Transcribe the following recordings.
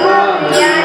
Yeah.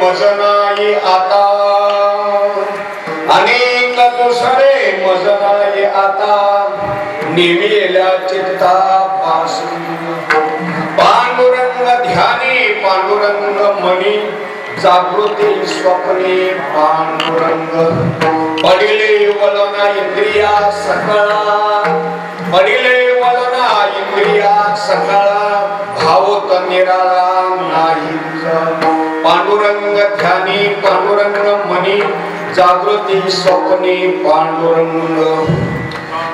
मज नाही आता, अनेक दुसरे मज नाही आता, निविलेल्या चित्ता पासून पांडुरंग ध्यानी पांडुरंग मनी, जागृती स्वप्ने पांडुरंग, पडिले वलना इंद्रिया सकळा, पडिले वलना इंद्रिया सकळा, भावत निराळा नाहीच, पांडुरंग ध्यानी पांडुरंग मनी, जागृती स्वप्ने पांडुरंग,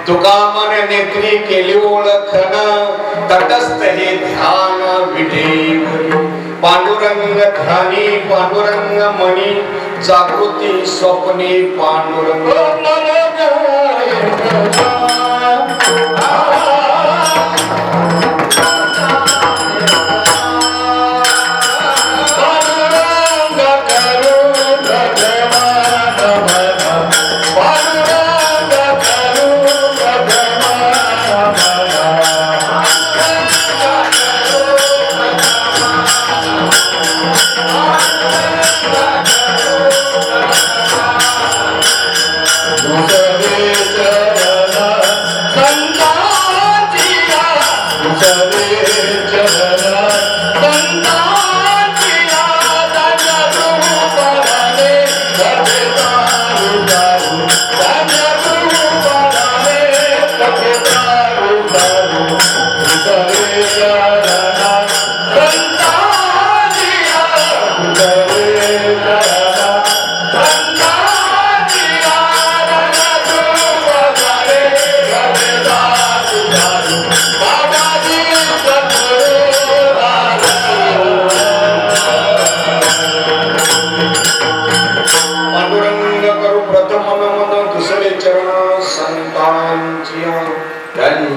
तुका मन नेत्री केली ओळखन, तटस्थ हे ध्यान विठे, पांडुरंग ध्यानी पांडुरंग मनी, जागृती स्वप्ने पांडुरंग,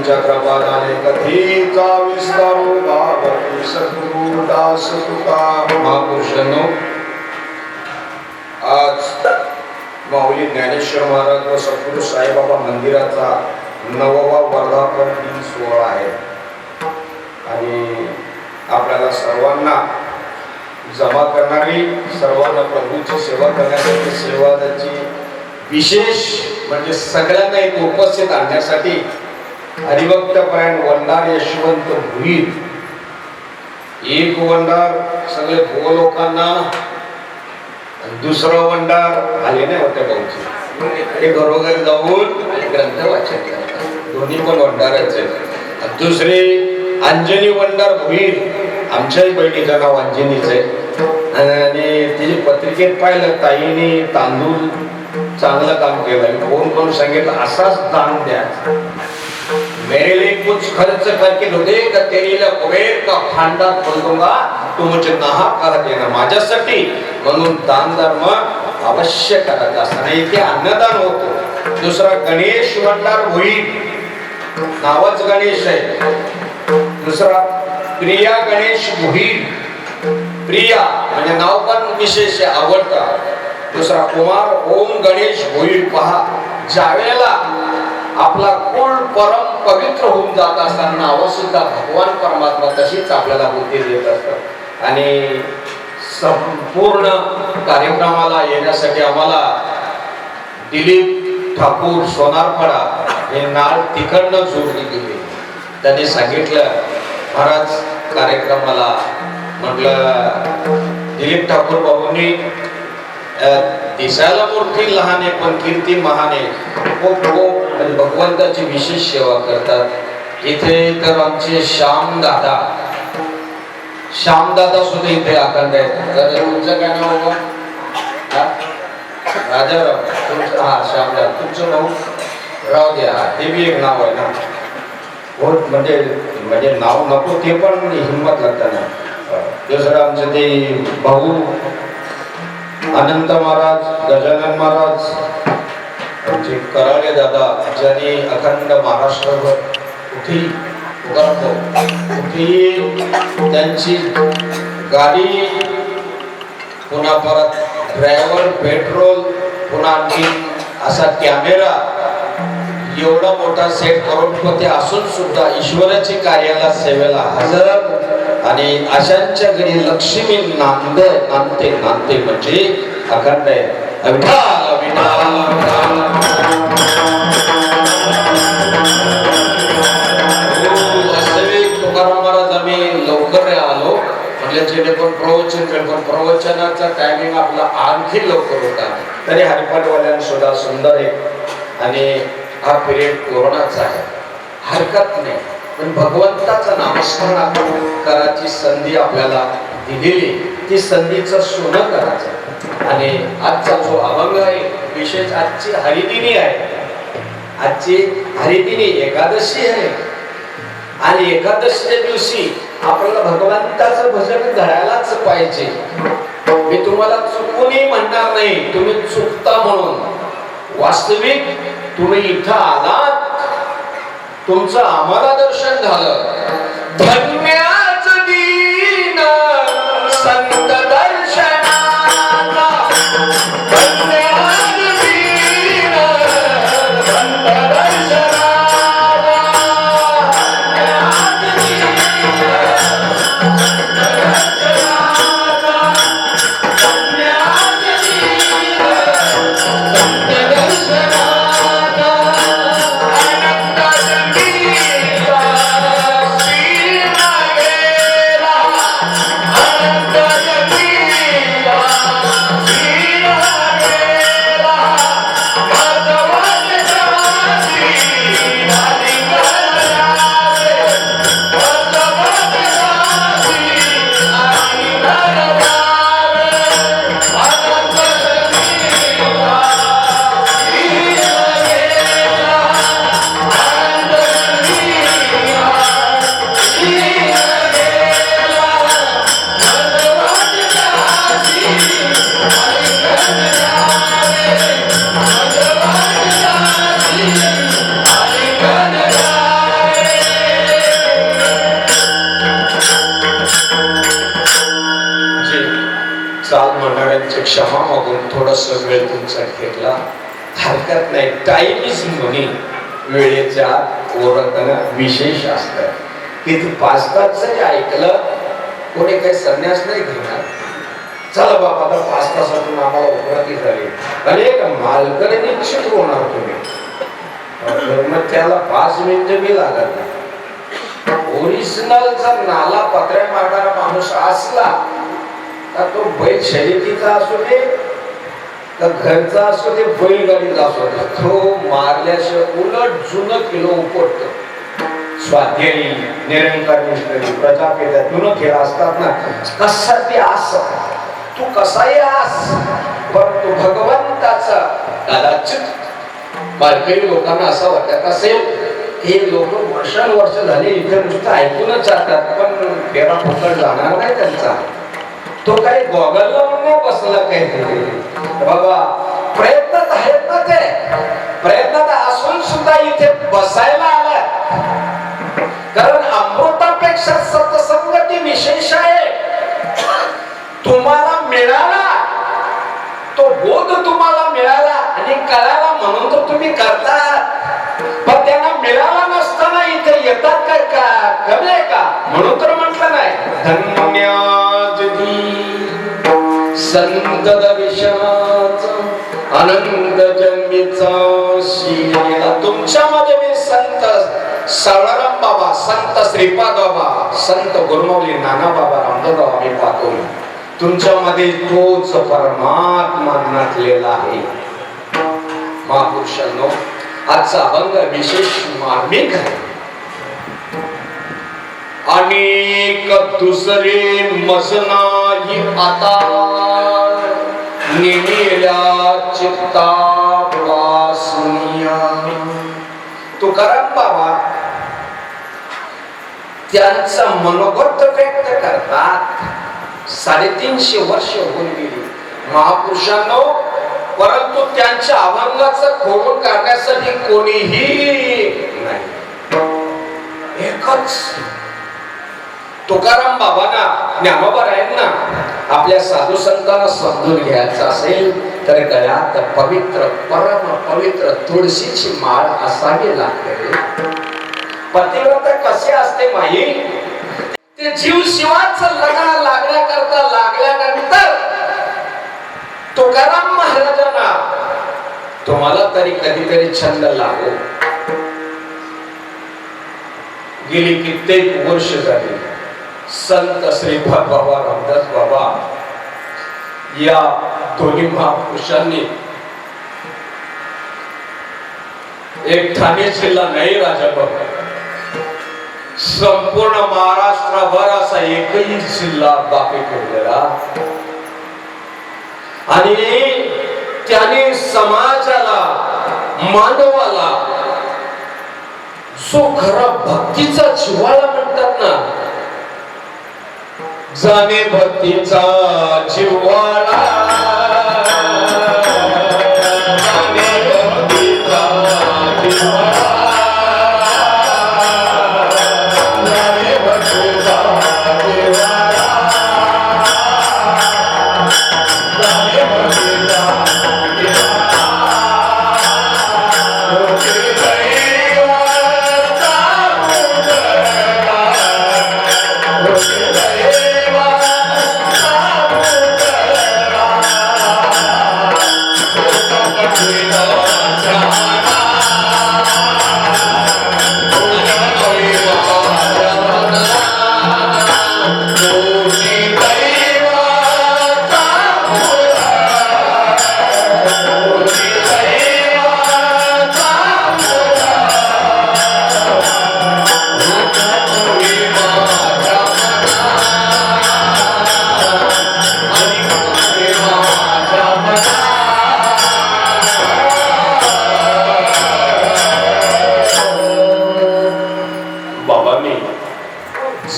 चक्रपादाने कथीचा विस्तारो भावती सद्गुरु दास तुका महापुरुषांनो, आज माऊली ज्ञानेश्वर महाराज व सद्गुरु साईबाबा मंदिराचा 9वा वर्धापन दिन सोहळा आहे आणि आपल्याला सर्वांना जमा करणारी, सर्वांना प्रभूची सेवा करण्यासाठी सेवादाची विशेष म्हणजे सगळ्यांना एक उपस्थित आणण्यासाठी हरिभक्तपरायण वंडार यशवंत भुईर, एक वंडार सगळे भोग लोकांना, दुसरं वंडार आले नाही होते भाऊचे, ते घरोघरी जाऊन ग्रंथ वाचन करतात, दोन्ही पण वंडारच आहेत. दुसरे अंजनी वंडार भुईर, आमच्याही बहिणीचं नाव अंजनीच आहे आणि तिची पत्रिकेत पाहिलं ताईने तांदूळ चांगलं काम केलं, फोन करून सांगितलं असाच दान द्या, मेरे लिए कुछ खर्च करके दो देगा, तेरे लिए कुबेर का भांडार खोल दूंगा, तू मुझे नाहक करा देना, माझ्यासाठी म्हणून दान धर्म अवश्य करायचा असं नाही, ते अन्नदान होतो. दुसरा गणेश वंडार भुईर, नावच गणेश आहे. दुसरा प्रिया गणेश भुईर, प्रिया म्हणजे नाव पण विशेष आहे, आवडता. दुसरा कुमार ओम गणेश भुईर. पहा, ज्यावेळेला आपला कुळ परम पवित्र होऊन जात असताना नाव सुद्धा भगवान परमात्मा तशीच आपल्याला बुद्धी देत असतात. आणि संपूर्ण कार्यक्रमाला येण्यासाठी आम्हाला दिलीप ठाकूर सोनारपाडा हे नाळ तिकडनं जोडली गेली. त्यांनी सांगितलं महाराज कार्यक्रमाला, म्हटलं दिलीप ठाकूर बाबूंनी दिसायला मूर्ती लहान आहे पण कीर्ती महान आहे, खूप म्हणजे भगवंताची विशेष सेवा करतात. इथे तर आमचे श्याम दादा सुद्धा इथे अखंड आहेत. तुमचं काय नाव बाबा? राजाराव. तुमचं? हा, श्यामदादा. तुमचं नाव? राव द्या. ते बी एक नाव आहे ना, हो, म्हणजे नाव नको ते पण हिंमत लागतं ना. दुसरं आमचं ते भाऊ अनंत महाराज, गजानन महाराज, आमचे कराळे दादा, ज्यांनी अखंड महाराष्ट्रभर कुठेही त्यांची गाडी, पुन्हा परत ड्रायव्हर, पेट्रोल, पुन्हा आणखी असा कॅमेरा, एवढा मोठा सेट, करोडपती असून सुद्धा ईश्वराच्या कार्याला सेवेला हजर आणि अशांच्या घरी लक्ष्मी नांदते म्हणजे अखंड आहे. विठाल विठाल तुकाराम महाराज आम्ही लवकर आलो म्हणजे जेणेकरून प्रवचनाचा टायमिंग आपला आणखी लवकर होता. तरी हरिपाठवाल्यांना सुद्धा सुंदर आहे आणि हा पिरियड कोरोनाचा आहे, हरकत नाही, पण भगवंताचं नामस्मरण करायची संधी आपल्याला दिलेली, ती संधीचं सोनं करायचं. आणि आजचा जो अभंग आहे विशेष आजची हरिदिनी आहे, आजची हरिदिनी एकादशी आहे आणि एकादशीच्या दिवशी आपल्याला भगवंताचं भजन घडायलाच पाहिजे. मी तुम्हाला चुकूनही म्हणणार नाही तुम्ही चुकता म्हणून. वास्तविक तुम्ही इथं आलात, तुमचं आम्हाला दर्शन झालं. धन्याच दीन संत दर्शनाचा, धन्याच दीन संत दर्शनाचा, धन्याच दीन संत दर्शनाचा, धन्याच दीन संत दर्शनाचा. चाल मंडळांची क्षमा मागून थोडस वेळ तुमचा घेतला, हरकत नाही. टाइम इज मनी. वेळेच्या ओळखणं विशेष असतं. किती 5 तास जरी ऐकलं कोणी काही संन्यास नाही घेणार. चला बाबा आता 5 तासातून आम्हाला उपराती झाली आणि एक मालकरी निश्चित होणार तुम्ही, मग त्याला 5 मिनिटं बी लागत नाही. ओरिजिनल जर नाला पत्र्या मारणारा माणूस असला तो बैल शर्यतीचा असू दे तर घरचा असू दे, बैलगाडीचा असू दे, तो मारल्याशिवाय उलट जुनं किलो उपटतो. स्वाध्यायी, निरंकार निष्करी, प्रजापेता जुनं खेळ असतात ना, कसा बी आस तू कसाही आस, परंतु भगवंताचा कदाचित बारकरी लोकांना असं वाटत असेल हे लोक वर्षानुवर्ष झाले इथे नुसतं ऐकूनच जातात पण फेरा फुकट जाणार नाही त्यांचा. तो काही गॉगल लावून बसला काही बाबा, प्रयत्नात आहेत ना, ते प्रयत्नात असून सुद्धा इथे बसायला आला. कारण अमृतापेक्षा सत्संगती विशेष आहे. तुम्हाला मिळाला तो बोध, तुम्हाला मिळाला आणि कळाला म्हणून तर तुम्ही करतात, पण त्यांना मिळाला नसताना इथे येतात काय का कमी आहे का? म्हणून तर म्हटलं नाही धन्याजदी संत दर्शनाचा आनंद जन्मीचा शीला. तुमच्यामध्ये मी संत सवळाराम बाबा, संत श्रीपाद बाबा, संत गुरुमाऊली नाना बाबा रामदेव बाबा मी पाहतो. तुमच्यामध्ये तोच परमात्मा नाचलेला आहे. महापुरुषांनो, आजचा अभंग विशेष मार्मिक आहे. अनेक दुसरे मजनाही आता निमिल्या चित्ता वासनिया. तुकाराम बाबा त्यांचा मनोगत व्यक्त करतात. 350 वर्ष होऊन गेली महापुरुषांनो, परंतु त्यांच्या अभंगाचं खोडून काढण्यासाठी कोणीही नाही. एकच तुकाराम बाबांना, ज्ञानोबा रायांना आपल्या साधू संतांना समजून घ्यायचं असेल तर गळ्यात पवित्र, परम पवित्र तुळशीची माळ असावी लागते. पतिव्रता कसे असते माई, ते जीव शिवाचं लग्न लागण्याकरता लागल्यानंतर तुकाराम महाराजांना तुम्हाला तरी कधीतरी छंद लागो. गेली कित्येक वर्ष झाली संत श्रीपाद बाबा रामदास बाबा या दोन्ही महापुरुषांनी एक ठाणे जिल्हा नाही राजाबाबा, संपूर्ण महाराष्ट्रभर असा एकही जिल्हा बाकी ठेवलेला आणि त्याने समाजाला मानवाला जो खरा भक्तीचा जिव्हाळा म्हणतात ना, जाणे भक्तीचा जिव्हाळा, जाणे भक्तीचा जिव्हाळा, जाणे भक्तीचा जिव्हाळा, जाणे भक्तीचा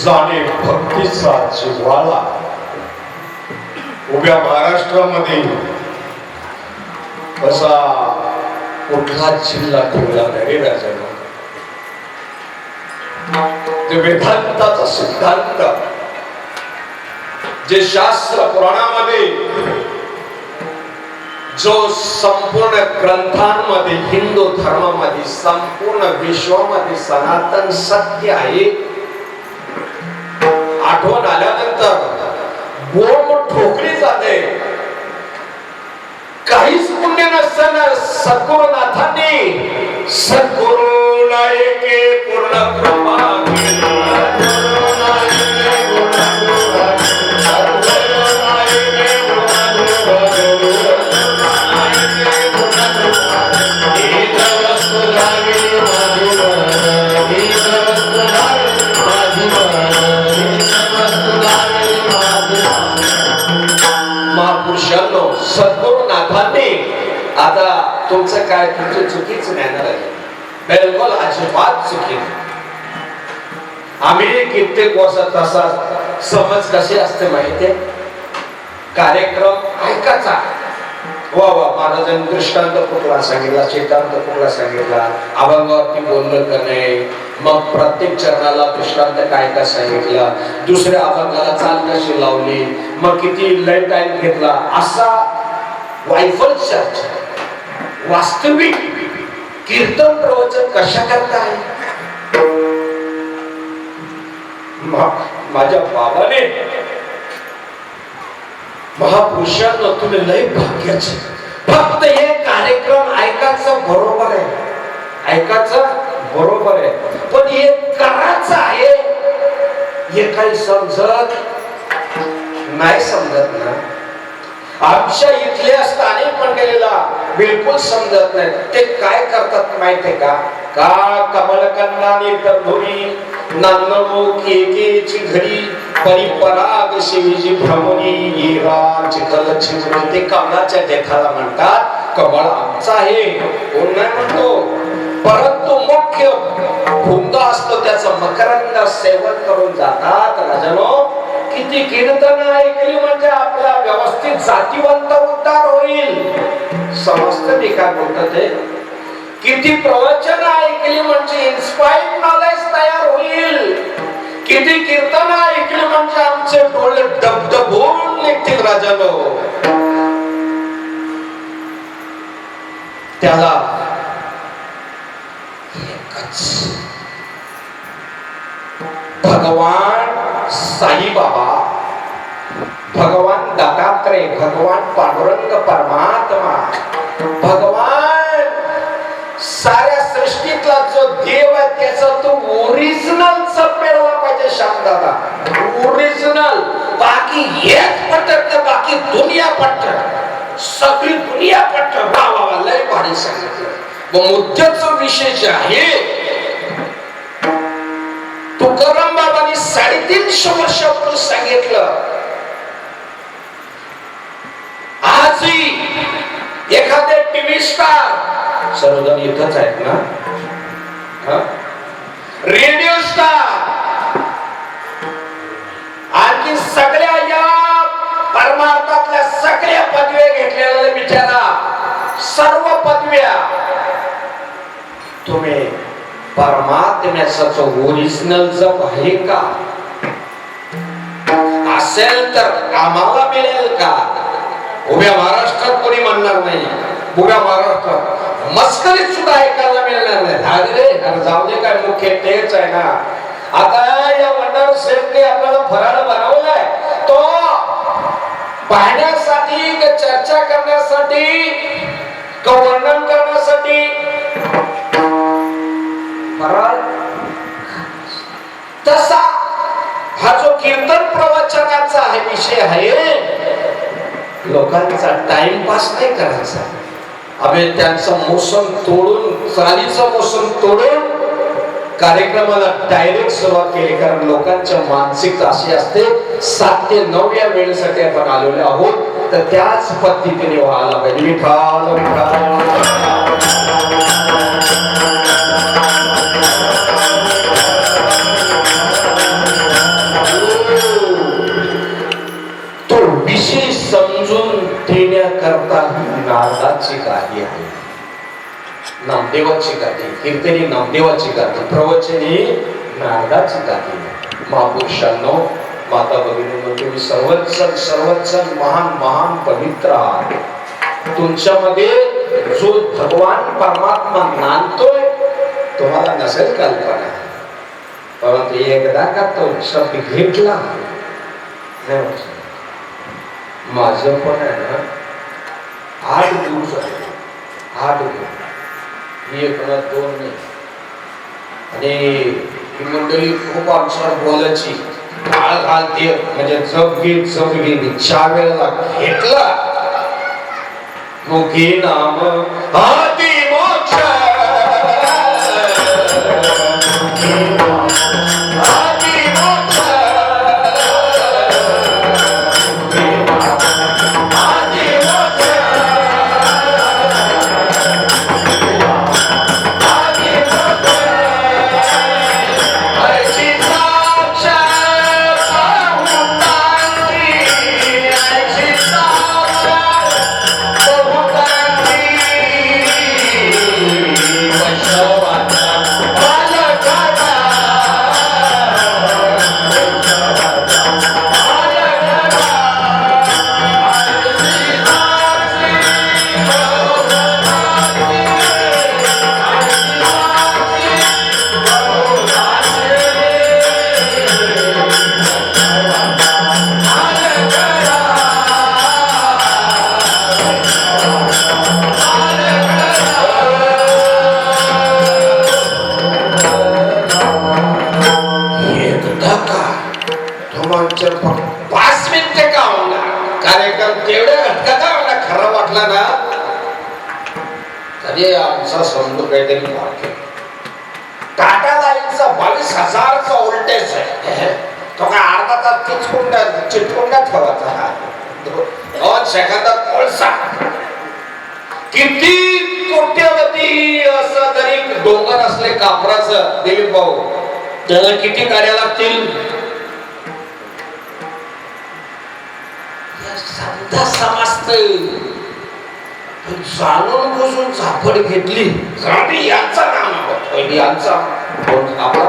जाणे भक्तीचा जिव्हाळा उभ्या महाराष्ट्रामध्ये असा कुठला जिल्हा ठेवला नाही राजाला. ते वेदांताचा सिद्धांत जे शास्त्र पुराणामध्ये जो संपूर्ण ग्रंथांमध्ये हिंदू धर्मामध्ये संपूर्ण विश्वामध्ये सनातन सत्य आहे, आठवण आल्यानंतर बोंब ठोकली जाते. काहीच पुण्य नसताना सद्गुरुनाथांनी सद्गुरूला एके पूर्ण कृपा महापुरुषांनो, सद्गुरुनाथांनी आता तुमचं काय तुमचं चुकीचं ज्ञान आहे, बिलकुल अजिबात चुकी. आम्ही कित्येक वर्षात असा समज कशी असते माहितीये, कार्यक्रम ऐकायचा, वा वा महाराजांनी दृष्टांत कुठला सांगितला, सिद्धांत कुठला सांगितला, अभंगावरती बोललं का नाही, मग प्रत्येक चरणाला दृष्टांत काय काय सांगितला, दुसऱ्या अभंगाला चाल कशी लावली, मग किती लय टाइम घेतला, असा वायफल चर्चा. वास्तविक कीर्तन प्रवचन कशा करताय? माझ्या बाबाने महापुरुषांना तुम्ही लय भाग्याचे, फक्त हे कार्यक्रम ऐकायचं बरोबर आहे, ऐकायचं बरोबर आहे, पण हे करायचं आहे हे काही समजत नाही. समजत ना, आमच्या इथल्या स्थानिक मंडळीला बिलकुल समजत नाही. ते काय करतात माहितीये का, कमलकन्नाने तरुणी नांदमुख एकेची घडी परिपराग शिवीजी भ्रमणी येरा चिखल छिद्र. ते कमळाच्या देठाला म्हणतात कमळ आमचा आहे, कोण नाही म्हणतो, परंतु मुख्य भुंगा असतो त्याचं मकरंद सेवन करून जातात. राजानो, किती कीर्तन ऐकली म्हणजे आपला व्यवस्थित जातीवंत उद्धार होईल. समजतं मी काय बोलतो ते? किती प्रवचन ऐकली म्हणजे इन्स्पायर्ड नॉलेज तयार होईल. किती कीर्तन ऐकली म्हणजे आमचे डोळे डबडबून निघतील. राजानो, त्याला एकच भगवान साईबाबा, भगवान दत्तात्रय, भगवान पांडुरंग परमात्मा, भगवान साऱ्या सृष्टीतला जो देव आहे त्याचा तो ओरिजिनल मिळाला पाहिजे. श्यामदादा ओरिजिनल, बाकी एक पटत तर बाकी दुनिया पटत, सगळी दुनिया पटत. वा वा वा, लय भारी सांगितलं. मग मुद्द्याचा विषय जे आहे, तुकाराम बाबांनी 350 वर्षापूर्वी सांगितलं. आजही एखादे टीव्ही स्टार, सर्वजण इथंच आहेत ना, रेडिओ स्टार, आणखी सगळ्या या परमार्थातल्या सगळ्या पदव्या घेतलेल्या बिचारा, सर्व पदव्या तुम्ही परमात्म्याचं ओरिजिनल जप आहे का? असेल तर आम्हाला मिळेल का? उभ्या महाराष्ट्रात कोणी म्हणणार नाही, उभ्या महाराष्ट्रात मस्करीत सुद्धा ऐकायला मिळणार नाही. अरे जाऊ दे, काय मुख्य तेच आहे ना. आता या वंडर सेफने आपल्याला फराळ बनवलाय, तो पाहण्यासाठी, चर्चा करण्यासाठी, वर्णन करण्यासाठी फराळ. तसा हा जो कीर्तन प्रवचनाचा आहे विषय आहे, लोकांचा टाइमपास नाही करायचा. अबे त्यांचं मोसम तोडून, चालीचं मोसम तोडून कार्यक्रमाला डायरेक्ट सुरुवात केली. कारण लोकांच्या मानसिकता अशी असते, 7 ते 9 या वेळेसाठी आपण आलेलो आहोत, तर त्याच पद्धतीने व्हायला पाहिजे. विठाल तो विषय समजून देण्याकरता नारदाची गादी आहे, नामदेवाची गादी, कीर्तनी नामदेवाची गादी, प्रवचनी नारदाची गादी. महापुरुषांनो, माता भगिनींनो, तुम्ही सर्वच महान महान पवित्र आहात. तुमच्यामध्ये जो भगवान परमात्मा नांदतोय तुम्हाला नसेल कल्पना, परंतु एकदा का तो शब्द घेतला माझं पण आहे ना, 8 दिवस आहे, 8 दिवस, एक ना 2 नाही. आणि ही मंडळी खूप आमच्यावर बोलायची, काळ घालते, म्हणजे जप घे, 4 वेळेला घेतला मुखी नाम आदि मोक्ष, आमचा समजू काहीतरी टाटा लाईनचा 22,000चा व्होल्टेज आहे, तो काय अर्धा तास चिटकुंडा ठेवायचा, 2 सेकंदात कोळसा. किती कोट्यवधी असं जरी डोंगर असले कापराचं दिलीप भाऊ, त्याला किती गाड्या लागतील? समजा समजत जाणून बुजून झापड घेतली, यांचा नाम यांचा आपला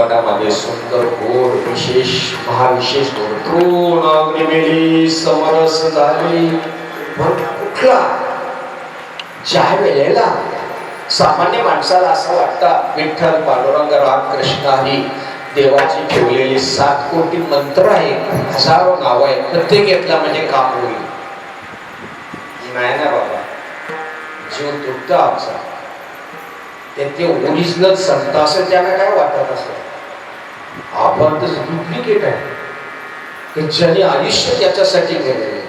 मनामध्ये सुंदर गोड विशेष महाविशेष गोड तृणाग्निमेली समरस झाली. पण कुठला ज्या वेळेला सामान्य माणसाला असं वाटतं विठ्ठल पांडुरंग रामकृष्ण ही देवाची ठेवलेली 7 कोटी मंत्र आहेत, हजारो नाव आहेत, प्रत्येक घेतला म्हणजे काम होईल. नाही ना बाबा, जीव तुटतो आमचा. ते ओरिजिनल संत असं त्याला काय वाटत असत, आपण तर डुप्लिकेट आहे, ज्याने आयुष्य त्याच्यासाठी गेलेले.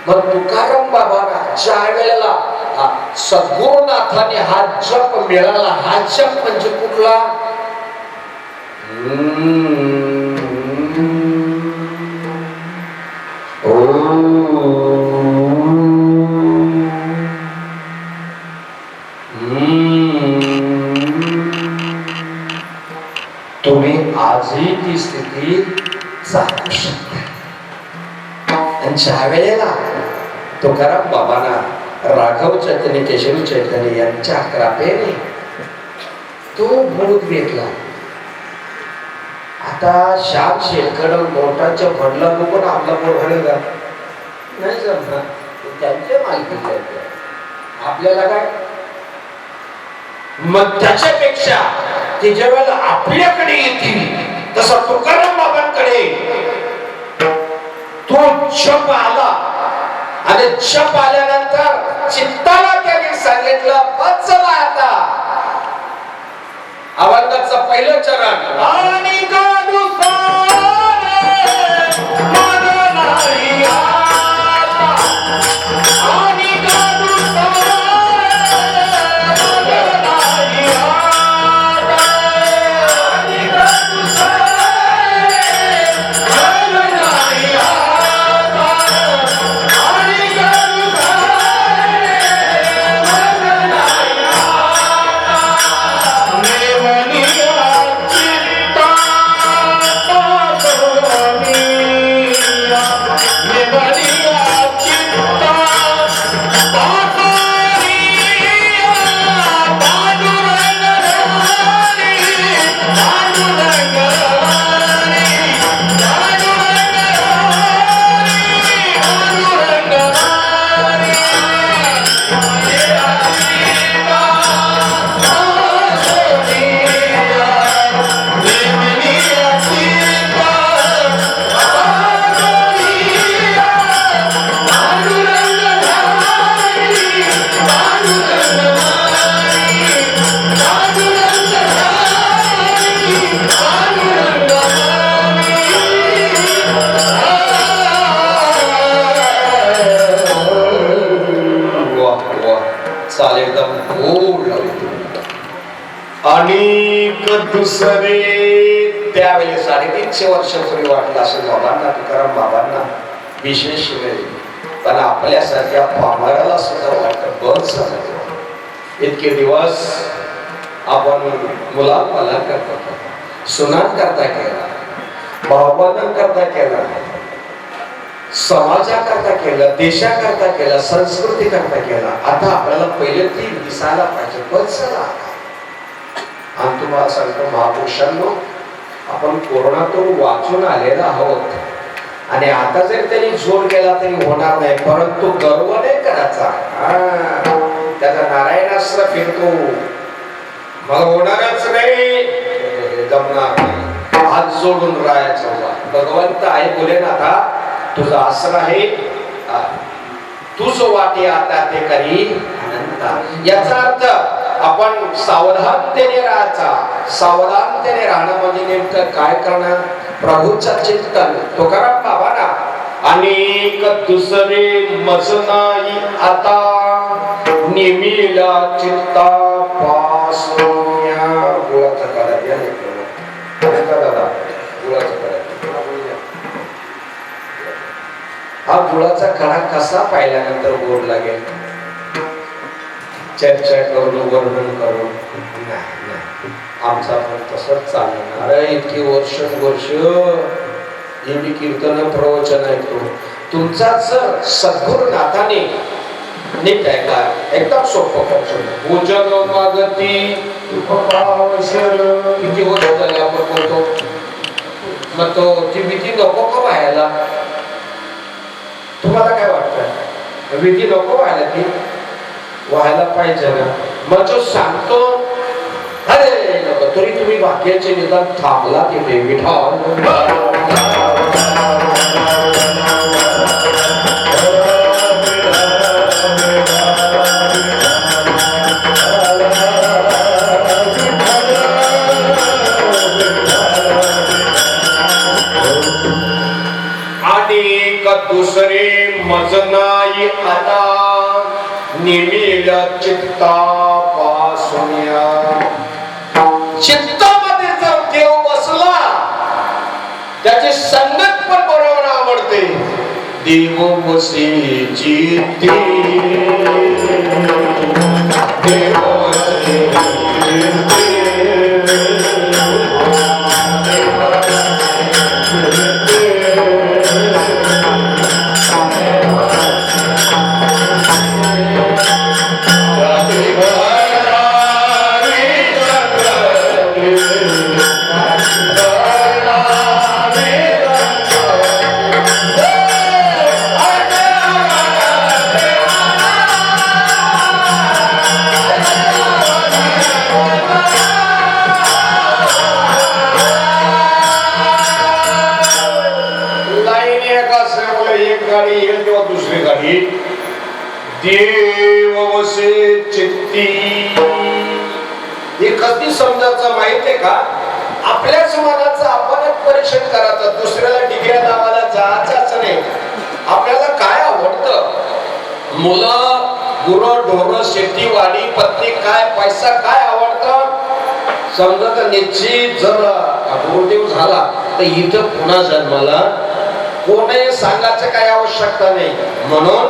मग तुकाराम बाबांना ज्या वेळेला सद्गुरुनाथाने हा जप मिळाला, हा जप म्हणजे कुठला, तुम्ही आजही ती स्थिती चालू शकता. आणि ज्या वेळेला तुकाराम बाबांना राघव चैतन्य केशव चैतन्य यांच्या कृपेने तो बोध भेटला. आता श्याम शेरकड मोठाच्या भडला बघून आपला बोध घडेल नाही जमणार, त्यांच्या मालकी आपल्याला काय. मग त्याच्यापेक्षा ते ज्या वेळेला आपल्याकडे येतील तसा तुकाराम बाबांकडे तो जप आला. आणि जप आल्यानंतर चित्ताला त्याने सांगितलं बस चला आता. अभंगाचं पहिलं चरण आणि का दुसरे त्यावेळी 350 वर्षापूर्वी वाटलं असेल बाबांना, तुकाराम बाबांना विशेष वेळ. पण आपल्यासारख्या पामराला सुद्धा वाटत बस इतके दिवस आपण मुलांना करता, सुनान करता केला, भावबंधन करता केला, समाजाकरता केलं, देशाकरता केलं, संस्कृती करता केला. आता आपल्याला पहिले ती दिसायला पाहिजे बस चला. आणि तुम्हाला सांगतो महापुरुषांनो, आपण कोरोनातून वाचून आलेला आहोत. आणि आता जर त्यांनी जोर केला तरी होणार नाही, परंतु गर्व नाही करायचा. त्याचा नारायणास्त्र फिरतो, मला होणारच नाही, जमणार नाही, हात जोडून राहायचं. भगवंत आहे बोले ना, आता तुझा आसरा आहे, तुझ वाटे आता ते करी अनंता. याचा अर्थ आपण सावधानतेने राहायचा. सावधानतेने राहणं म्हणजे नेमकं काय करणं, प्रभूचं चिंतन. तुकाराम बाबांना अनेक दुसरे मज नाही आता, नेमिला चित्ता पासूया. गुळाचा काढा द्या दादा, गुळाचा काढा. हा गुळाचा खडा कसा पाहिल्यानंतर गोड लागेल? चर्चा करून वर्णन करून नाही. आमचा पण तसंच चालणार आहे. इतकी वर्ष हे मी कीर्तन प्रवचन ऐकतो. तुमचाच सद्गुरुनाथाने नीट ऐका, एकदम सोपं भोजन मागती किती वर्ष झाले आपण बोलतो. मग ती भीती नको का व्हायला? तुम्हाला काय वाटतं? भीती नको व्हायला? ती व्हायला पाहिजे ना. मग जो सांगतो अरे नको तरी तुम्ही बाकीचे निदान थांबला तिथे विठाव दुसरे मजनाई आता निमिल्या चित्ता पासुन्या. चित्तामध्ये जर देव बसला त्याची संगत पण बरोबर आवडते. देव बसे चित्ती देव बसे चित्ती देव वसे चित्ती. हे कधी समजायचं माहितीये का? आपल्याच मनाचं आपणच परीक्षण करायचं. दुसऱ्याला डिग्र्या लावायला जायचं नाही. आपल्याला काय आवडतं? मुलं, गुरं, ढोरं, शेती, वाडी, पत्नी, काय पैसा काय आवडतं? समजा तर निश्चित जर गुरुदेव झाला तर इथं पुन्हा जन्माला कोणाही सांगायचं काही आवश्यकता नाही. म्हणून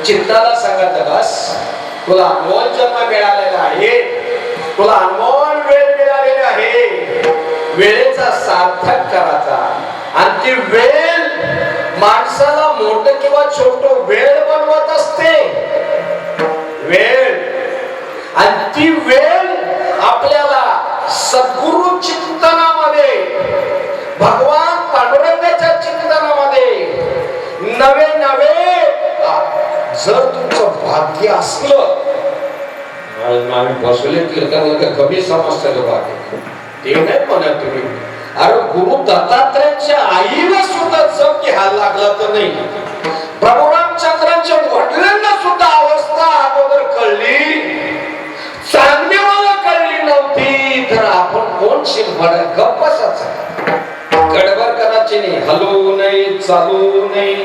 चित्ताला सांगायचं बस तुला अनमोल जन्म मिळालेला आहे, तुला अनमोल वेळ मिळालेली आहे. वेळेचा सार्थक करायचा. आणि ती वेळ माणसाला मोठं किंवा छोटं वेळ बनवत असते. वेळ आणि ती वेळ आपल्याला सद्गुरु चिंतनामध्ये, भगवान पांडुरंगाच्या चिंतनामध्ये नवे नवे जर तुमचं भाग्य असलं. आम्ही बसले कीर्तन कमी समजतं भाग्य ते नाही म्हणत तुम्ही. अरे गुरु दत्तात्रयांच्या आईला सुद्धा जग घ्यायला लागला तर नाही. प्रभू रामचंद्रांच्या वडिलांना सुद्धा अवस्था अगोदर कळली, चांगदेवाला कळली नव्हती. तर आपण कोण शिरफाड गप्प बसायचं, गडबड करायची नाही, हलवू नाही, चालू नाही,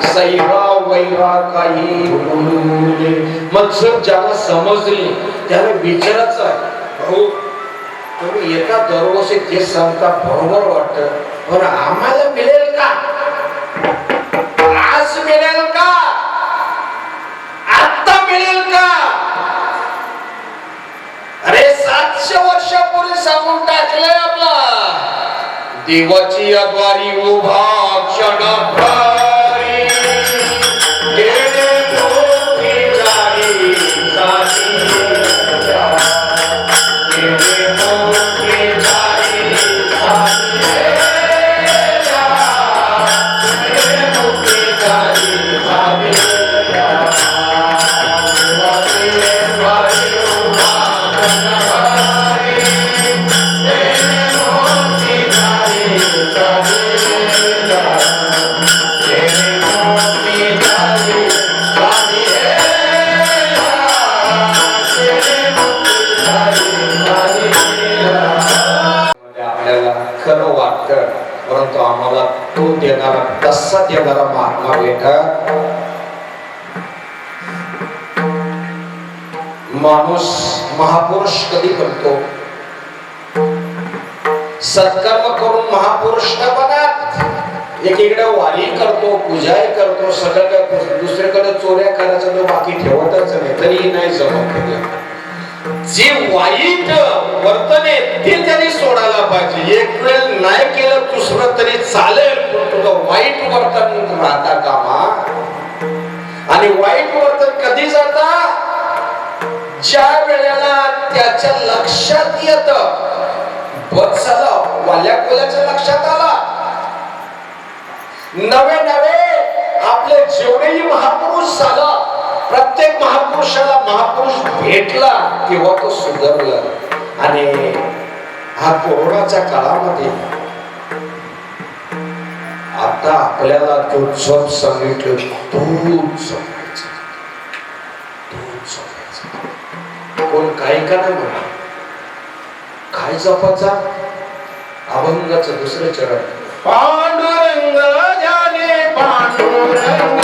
सैरा वैरा काही बोलू नये. मग जर ज्याला समजली त्याला विचारायचं आहे, भाऊ तुम्ही एका दरवर्षी ते सांगता बरोबर वाटत, पण आम्हाला मिळेल का? आज मिळेल का? आता मिळेल का? अरे 700 वर्षापूर्वी सांगून टाकलंय आपला देवाची या द्वारी उभा क्षणभरी गेले मोठी जाई साधी गेले मोठी जाई साधी गेले मोठी जाई साधी परंतु आम्हाला तो देणारा तसा देणारा महात्मा भेटा. माणूस महापुरुष कधी बनतो? सत्कर्म करून महापुरुष न बनत. एकीकडे वारी करतो, पूजाही करतो, सगळं दुसरीकडे चोऱ्या करायचं तो बाकी ठेवतच नाही, तरी नाही जमत. जे वाईट वर्तन आहे ते त्यांनी सोडायला पाहिजे. एक वेळ नाही केलं दुसरं तरी चालेल, पण तुझं वाईट वर्तन राहता कामा. आणि वाईट वर्तन कधी जाता? ज्या वेळेला त्याच्या लक्षात येत बस झालं, वाल्या कोल्याच्या लक्षात आला नवे नवे आपले जेवढेही महापुरुष झाला, प्रत्येक महापुरुषाला महापुरुष भेटला तेव्हा तो सुधारला. आणि हा कोरोनाच्या काळामध्ये आता आपल्याला तो जप सांगितलं, तूच जपायचं. कोण काय का नाही म्हणा, काय जपायचा? अभंगाचं दुसरं चरण. पांडुरंग जाने पांडुरंग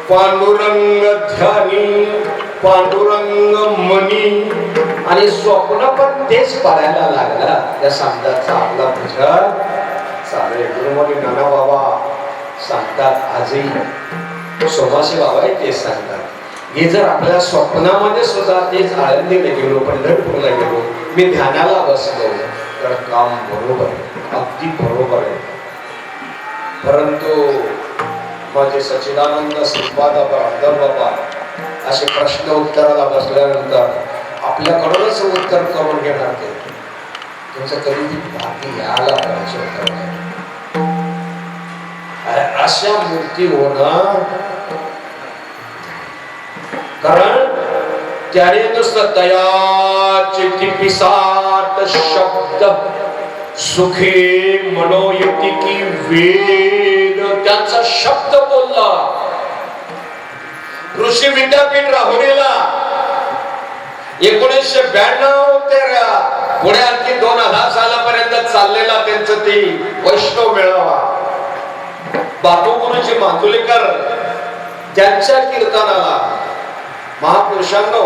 पांडुरंग ध्यानी पांडुरंग मनी. आणि स्वप्न पण तेच पडायला लागला. या सांगताचा आपला भजन चालू. गुरुमणी नाना बाबा सांगतात, आजही सोमाशी बाबा तेच सांगतात. हे जर आपल्या स्वप्नामध्ये सुद्धा तेच आळंदीला गेलो, पंढरपूरला गेलो, मी ध्यानाला बसलो, तर काम बरोबर आहे, अगदी बरोबर आहे. परंतु माझे सच्चिदानंद श्रीपाद बाबा असे प्रश्न उत्तराला बसल्यानंतर आपल्याकडूनच उत्तर करून घेणार. ते तुमचं कधी बाकी यायला पाहिजे. अशा मूर्ती होणं, कारण त्याने नुसतं दयाचे पिसाट शब्द सुखे मनोयती की वेद त्यांचा शब्द बोलला. कृषी विद्यापीठ राहुरीला 1992 ते पुढे आणखी 2000 सालापर्यंत चाललेला त्यांचं ते वैष्णव मेळावा. बापू गुरुजी मांजुलेकर त्यांच्या कीर्तनाला महापुरुषांनो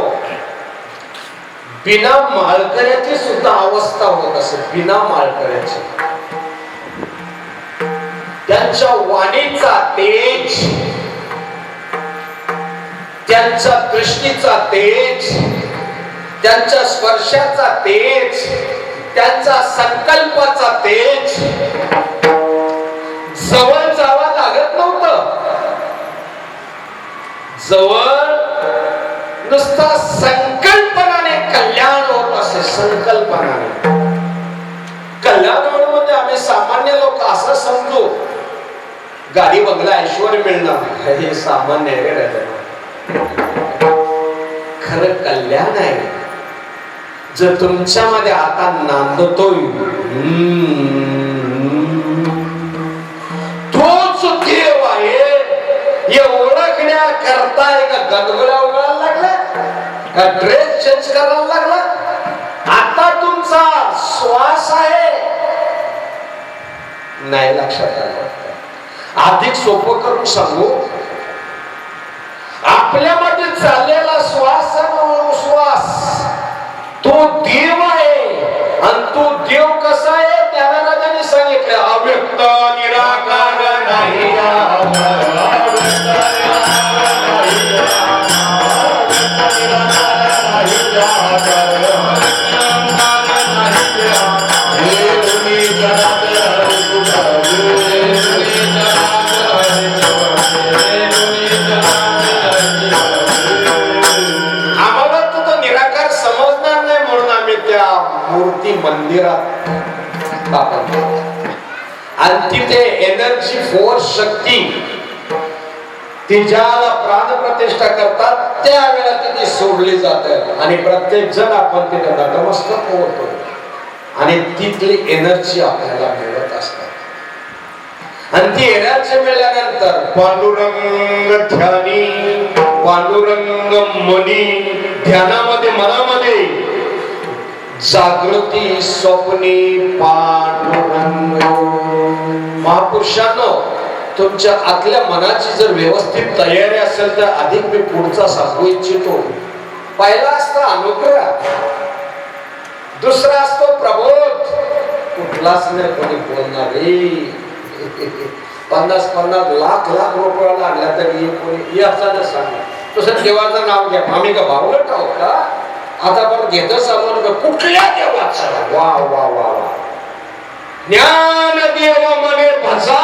बिना माळकऱ्याची सुद्धा अवस्था होत असे. बिना माळकऱ्याची त्यांच्या वाणीचा तेज, त्यांच्या दृष्टीचा तेज, त्यांच्या स्पर्शाचा तेज, त्यांचा संकल्पाचा तेज, जवळ जावा लागत नव्हतं. जवळ नुसता संकल्पनाने कल्याण होत असे. संकल्पनाने कल्याण होणं म्हणजे आम्ही सामान्य लोक असं समजू गाडी बंगला ऐश्वर मिळणार हे सामान्य आहे. खरं कल्याण आहे जर तुमच्यामध्ये आता नांदतोय तोच देव आहे हे ओळखण्याकरता एका गदगोळ्या उघडायला लागला का ड्रेस चेंज करायला लागला. आता तुमचा श्वास आहे नाही लक्षात आलं. अधिक सोपं करून सांगू, आपल्यामध्ये चाललेला श्वास श्वास तो देव आहे. आणि तो देव कसा आहे त्याने सांगितलं, अव्यक्त निराकार नाही. मंदिरात स्थापन करतात आणि तिथे एनर्जी फोर्स शक्ती ती ज्याला प्राणप्रतिष्ठा करतात त्यावेळेला ती सोडली जाते आणि प्रत्येक जण आपण तिथे नतमस्तक होतो आणि तिथली एनर्जी आपल्याला मिळत असतात आणि ती एनर्जी मिळाल्यानंतर पांडुरंग ध्यानी पांडुरंग मनी ध्यानामध्ये मनामध्ये जागृती स्वप्नी पांडुरंग. महापुरुषांनो तुमच्या आतल्या मनाची जर व्यवस्थित तयारी असेल तर अधिक मी पुढचा सांगू इच्छितो. पहिला असतो अनुग्रह, दुसरा असतो प्रबोध. कुठलाच नाही कोणी बोलणार रे 50-50 लाख रुपयाला आणल्या तरी कोणी असं सांगणार. तसं देवाचं नाव घ्या. आम्ही का भावलं आहोत का? आता पण घेत सांगून कुठल्या देवाचं? वा वा वा वा. ज्ञान देव मने भजा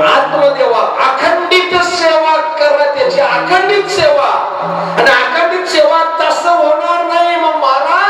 आत्मदेवा. अखंडित सेवा करा, त्याची अखंडित सेवा. आणि अखंडित सेवा तसं होणार नाही. मग महाराज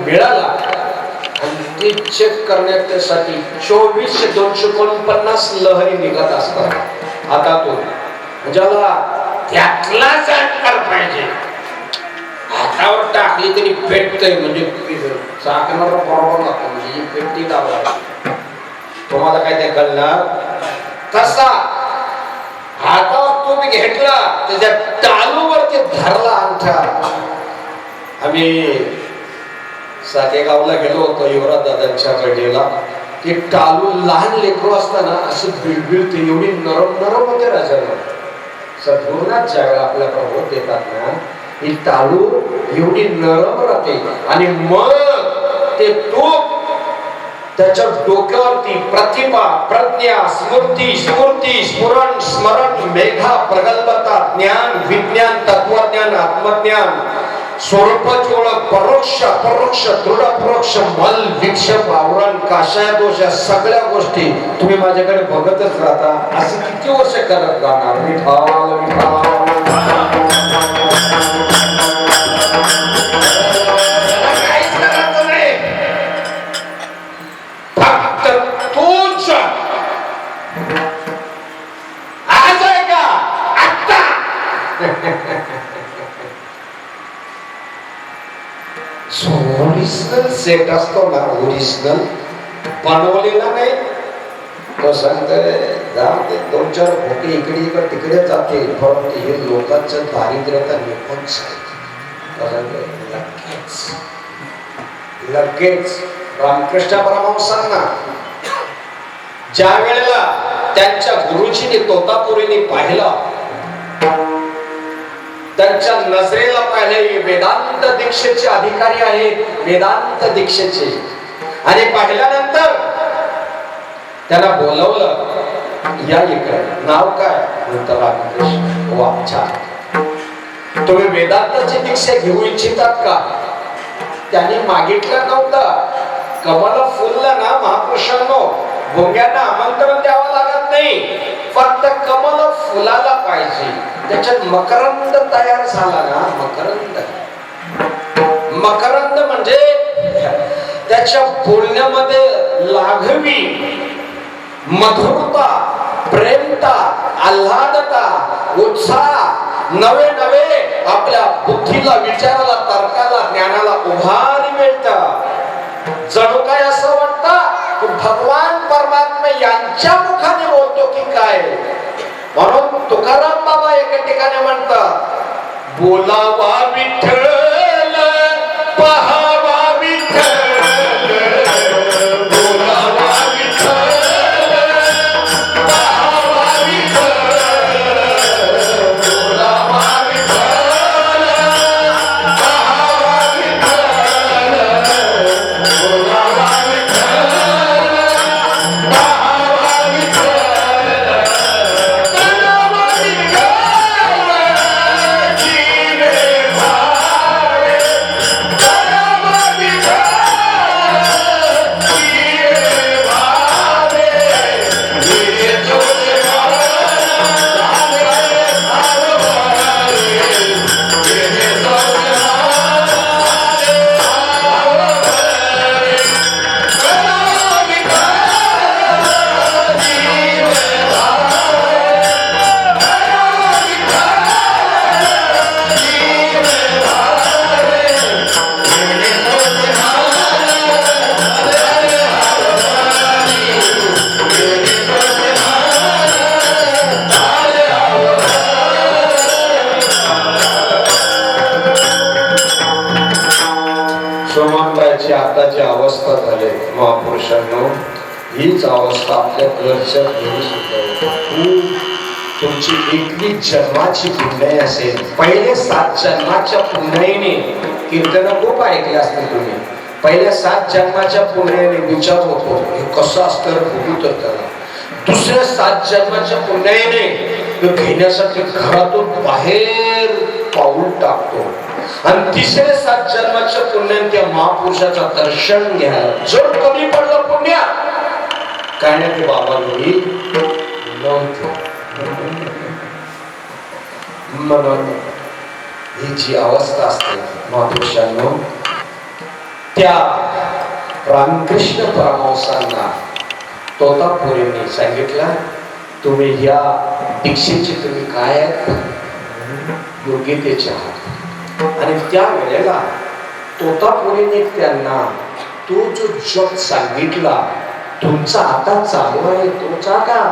मिळाला आणि ते चेक करण्यासाठी 24,249 लहरी निघत असतात हातातून. ज्याला त्यातला जाणकार पाहिजे हातावर टाकली तरी पेटतंय म्हणजे चाकणार बरोबर लागतो म्हणजे पेटी दाबला. तुम्हाला काय ते कळणार? तसा हातावर तुम्ही घेतला त्याच्या टालूवरती धरला अंगठा. आम्ही साकेगावला गेलो होतो युवराज दादांच्या बर्थडेला. ते टालू लहान लेकरू असताना अशी बिळबिळते एवढी नरम होते राजाला. सद्गुरुनाथ ज्यावेळेला आपल्या प्रबोध देतात ना ही टालू एवढी नरम राहते आणि मग ते तूप त्याच्या डोक्यावरती प्रतिभा प्रज्ञा स्मृती स्फूर्ती स्फुरण स्मरण मेघा प्रगल्भता ज्ञान विज्ञान तत्वज्ञान आत्मज्ञान स्वरूपाची ओळख परोक्ष अपरोक्ष दृढ परोक्ष मल विक्षेप आवरण काशाय दोष या सगळ्या गोष्टी तुम्ही माझ्याकडे बघतच राहता. असं किती वर्ष करत जाणार? विठाल विठाल काहीच करायचं नाही. फक्त तूच आज आहे का आत्ता ओरिजिनल सेट असतो ना ओरिजिनल बनवलेला नाही तो सांगतोय ते 2-4 खोटे इकडे तिकडे जाते परंतु हे लोकांचं दारिद्र्यता निघून लगेच रामकृष्ण परमहंसांना ज्या वेळेला त्यांच्या गुरुजीने तोतापुरीने पाहिलं त्यांच्या नजरेला पाहिले वेदांत दीक्षेचे अधिकारी आहेत वेदांत दीक्षेचे आणि पाहिल्यानंतर त्यांना बोलवलं या इकडे नाव काय म्हणतं रामकृष्ण. वा छान तुम्ही वेदांताची दीक्षा घेऊ इच्छितात का? त्यांनी मागितलं नव्हतं. कमल फुलला ना महापुरुषांनो, भोंग्यांना आमंत्रण द्यावं लागत नाही, फक्त कमल फुलाला पाहिजे. त्याच्यात मकरंद तयार झाला ना, मकरंद, मकरंद म्हणजे त्याच्या बोलण्यामध्ये लाघवी, मधुरता, प्रेमता, आल्हादता, उत्साह, नवे नवे आपल्या बुद्धीला, विचाराला, तर्काला, ज्ञानाला उभारी मिळतं. जणू काय असं वाटतं की भगवान परमात्मा यांच्या मुखाने बोलतो की काय. म्हणून तुकाराम बाबा एका ठिकाणी म्हणतात, बोलावा विठ्ठल, पहावा विठ्ठल, बोलावा विठ्ठल, पहावा विठ्ठल, बोलावा विठ्ठल, पहावा विठ्ठल, बोलावा विठ्ठल, पहावा विठ्ठल, बोलावा विठ्ठल, जीवे भावे, बोलावा विठ्ठल, जीवे भावे, ये जोडे सोमवारची आताची अवस्था झाली महापुरुषांनो, हीच अवस्था आपल्या घरच्या घरी सुद्धा होती. तुमची 21 जन्माची पुण्याई असेल, पहिले 7 जन्माच्या पुण्याईने कीर्तन खूप ऐकले असतील तुम्ही. पहिल्या 7 जन्माच्या पुण्याईने विचार होतो हे कसं असतं बघू तर त्याला. दुसऱ्या 7 जन्माच्या पुण्याईने घेण्यासाठी घरातून बाहेर पाऊल टाकतो. आणि तिसरे 7 जन्माच्या पुण्याने त्या महापुरुषाचं दर्शन घ्यायला जर कमी पडलं पुण्य काय नाही ते बाबा होईल म्हणून ही जी अवस्था असते महापुरुषांनो, त्या रामकृष्ण परमहंसांना तोतापुरीने सांगितलं, तुम्ही ह्या दीक्षेचे तुम्ही काय योग्यतेचे आहात. आणि त्या वेळेला तोतापुरीने त्यांना तो जो जप सांगितला, तुमचा आता चालू आहे तुमचा का.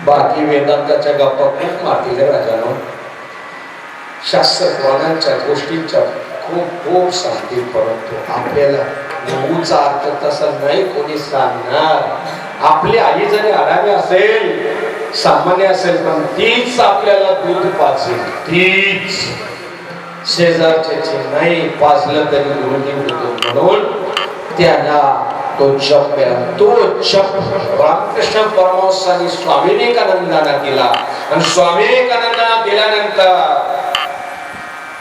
बाकी वेदांताच्या गप्पा खूप मारतील राजानो, शास्त्र पुराणांच्या गोष्टींच्या खूप खूप सांगतील, परंतु आपल्याला नऊचा अर्थ तसा नाही कोणी सांगणार. आपली आई जरी आरामी असेल, सामान्य असेल, पण तीच आपल्याला दूध पाजेल, तीच शेजारचे नाही पाजलं तरी गुरुजी होतो. म्हणून त्यांना तो जप मिळाला. तो जप रामकृष्ण परमहंसांनी स्वामी विवेकानंदांना दिला. आणि स्वामी विवेकानंदांना दिल्यानंतर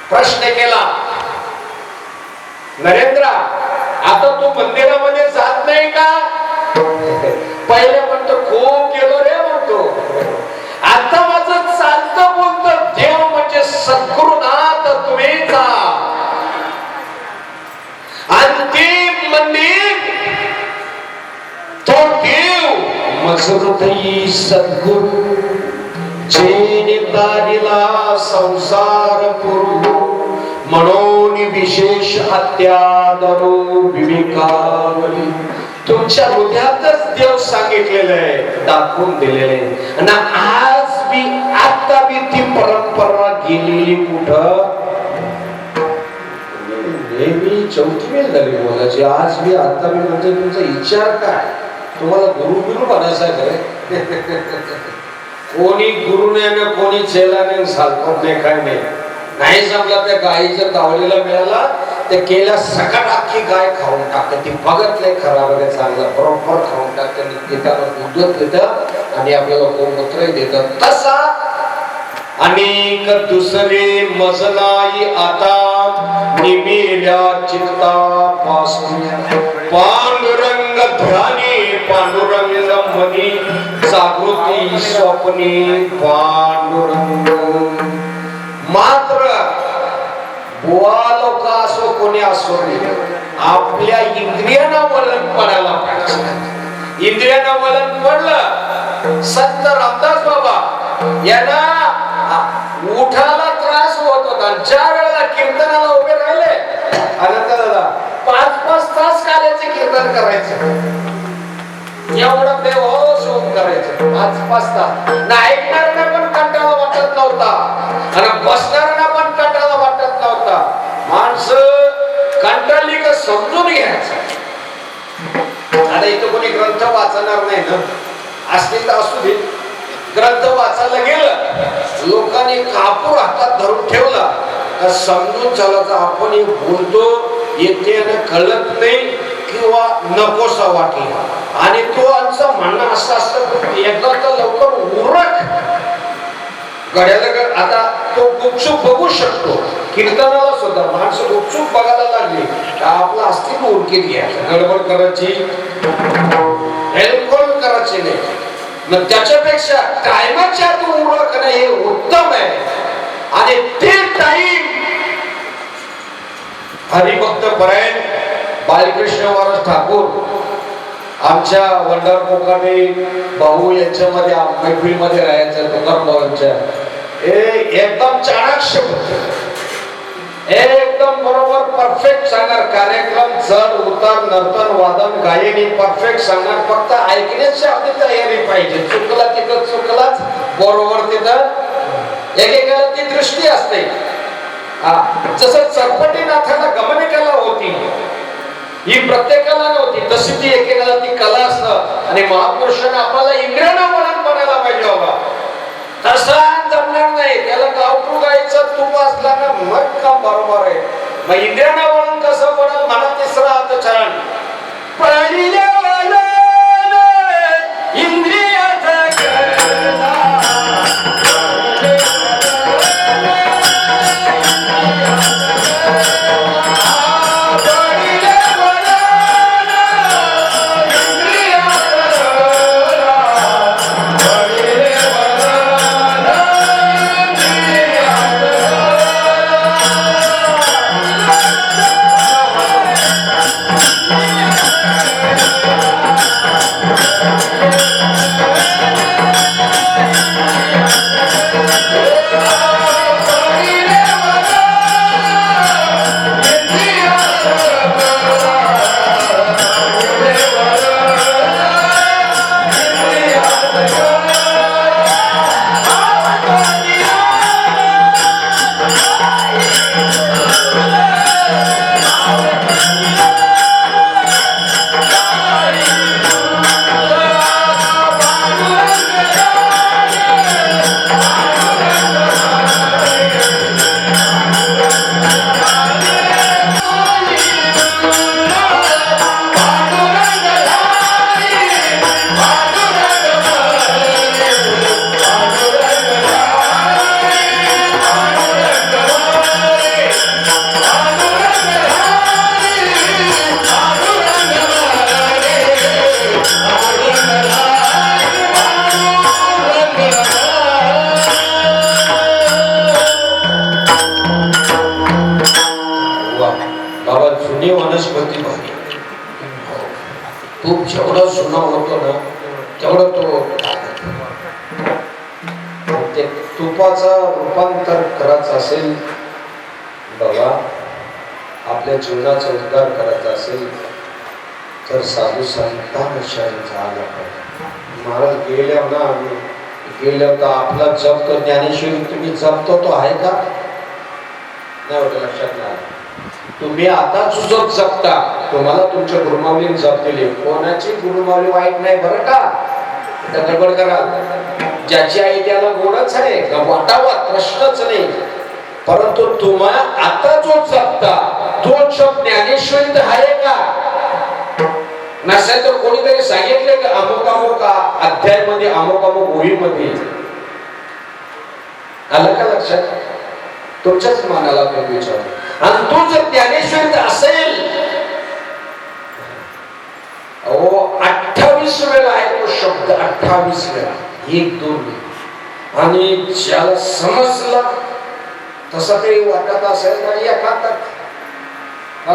प्रश्न केला, नरेंद्र आता तू मंदिरामध्ये जात नाही का. पहिले म्हणतो खूप गेलो रे म्हणतो, आता माझं चालतं बोलतं देव म्हणजे सद्गुरुनाथ तुम्ही जा. अंतिम मंदिर तो देव मजरूतई सद्गुरु, जेने दारिला संसार पुरु, म्हणून विशेष अत्यादरो विवेकावली. तुमच्या हृदयातच देव सांगितलेलं आहे, दाखवून दिलेलं आहे. आणि आज बी आता बी ती परंपरा गेलेली कुठं. नेहमी 4थी वेळ झाली बोलायची, आज बी आता बी म्हणजे तुमचा विचार काय, तुम्हाला गुरु गुरु बनायचं आहे. कोणी गुरु नाही ना कोणी चेला नाही, सालपत नाही, काय नाही. नाही जमला त्या गाईच्या दावलीला मिळाला ते केल्या सकट अख्खी गाय खाऊन टाकते. ती बघत नाही खरा वगैरे चांगलं बरोबर खाऊन टाकते आणि देताना दूध देतं आणि आपल्याला गोमूत्रही देतं. तसा अनेक दुसरे मजलाई आता निमिल्या चित्तापासून पांडुरंग ध्यानी पांडुरंग मनी जागृती स्वप्नी पांडुरंग. मात्र बुवा लोक असो कोणी असो आपल्या इंद्रियांना वलन पडायला पाहिजे. इंद्रियांना वलन पडलं संत रामदास बाबा यांना उठाला त्रास होत होता. ज्या वेळेला कीर्तनाला उभे राहिले अनंत दादा 5-5 तास काल्याचे कीर्तन करायचं. एवढं बेहोश होऊन करायचं 5-5 तास. ना ऐकणाऱ्यांना पण कंटाळा वाटत नव्हता आणि बसणाऱ्यांना पण कंटाळा वाटत नव्हता. माणसं कंटाळली का समजून घ्यायचं. आता इथं कोणी ग्रंथ वाचणार नाही ना, असतील तर असू दे. ग्रंथ वाचायला गेलं लोकांनी कापूर हातात धरून ठेवला तर समजून चालायचं आपण हे बोलतो येते कळत नाही किंवा नकोसा वाटला. आणि तो आमचं म्हणणं असं असतं एकदा तर लवकर उरक गड्याला. आता तो गुपचूप बघू शकतो. कीर्तनाला सुद्धा माणसं गुपचूप बघायला लागली आपलं अस्तित्व उरकीत घ्यायचं. गडबड करायची हेल्पफुल करायची नाही. मग त्याच्यापेक्षा टायमाच्या आत उरकणं हे उत्तम आहे. आणि ते टाइम हरिभक्त परायण बालकृष्ण महाराज ठाकूर आमच्या वंडार कोकाटे भाऊ यांच्यामध्ये मैफिलमध्ये राहायचं. तुकाराम भाऊंच्या एकदम चाणाक्ष एकदम बरोबर परफेक्ट सांगणार. कार्यक्रम चढ उतार नर्तन वादन गायनी परफेक्ट सांगणार. फक्त ऐकण्याची आपली तयारी पाहिजे. चुकला तिथं चुकलाच बरोबर तिथं एकेकाला ती दृष्टी असते. जसं चरपटीनाथाला गमनिकेला होती ही प्रत्येकाला नव्हती तशी ती एकेकाला ती कला असतं. आणि महापुरुषांना आपल्याला इंद्रियांना वळण बनायला पाहिजे बाबा. तसा जमणार नाही. त्याला गावठू गायचं तूप असला ना मग काम बरोबर आहे. मग इंद्रियांना वळण कसं पडेल मला तिसरा हात छान पडिले इंद्रियाचा तूप जेवढं जुना होतो ना तेवढं तो ते तुपाचं रूपांतर करायचं असेल बाबा आपल्या जीवनाचा उद्धार करायचा असेल तर साधू संतांना शरण झाला पाहिजे. महाराज गेल्यावर ना आम्ही गेल्यावर तर आपला जपतो ज्ञानेश्वरी तुम्ही जपतो तो आहे का नाही होतं लक्षात नाही. तुम्ही आता सुजत जपता तुम्हाला तुमच्या गुरुमावलीने जपलेली कोणाची गुरुमावली वाईट नाही बरं का. गडबड करा ज्याची आई त्याला गोडच आहे वाटावा प्रश्नच नाही. परंतु तुम्हाला आता जो जपता तो शब्द ज्ञानेश्वरीत आहे का? नसेल तर कोणीतरी सांगितले का अमुक अमुक अध्याय मध्ये अमुक अमुक ओळीमध्ये? आलं का लक्षात? तुमच्याच मनाला तो विचार आणि तो जर ज्ञानेश्वरीत असेल, 28 वेळा आहे तो शब्द, 28 वेळा, 1 2 आणि ज्याला समजला तसं काही वाटत असेल तर एखादा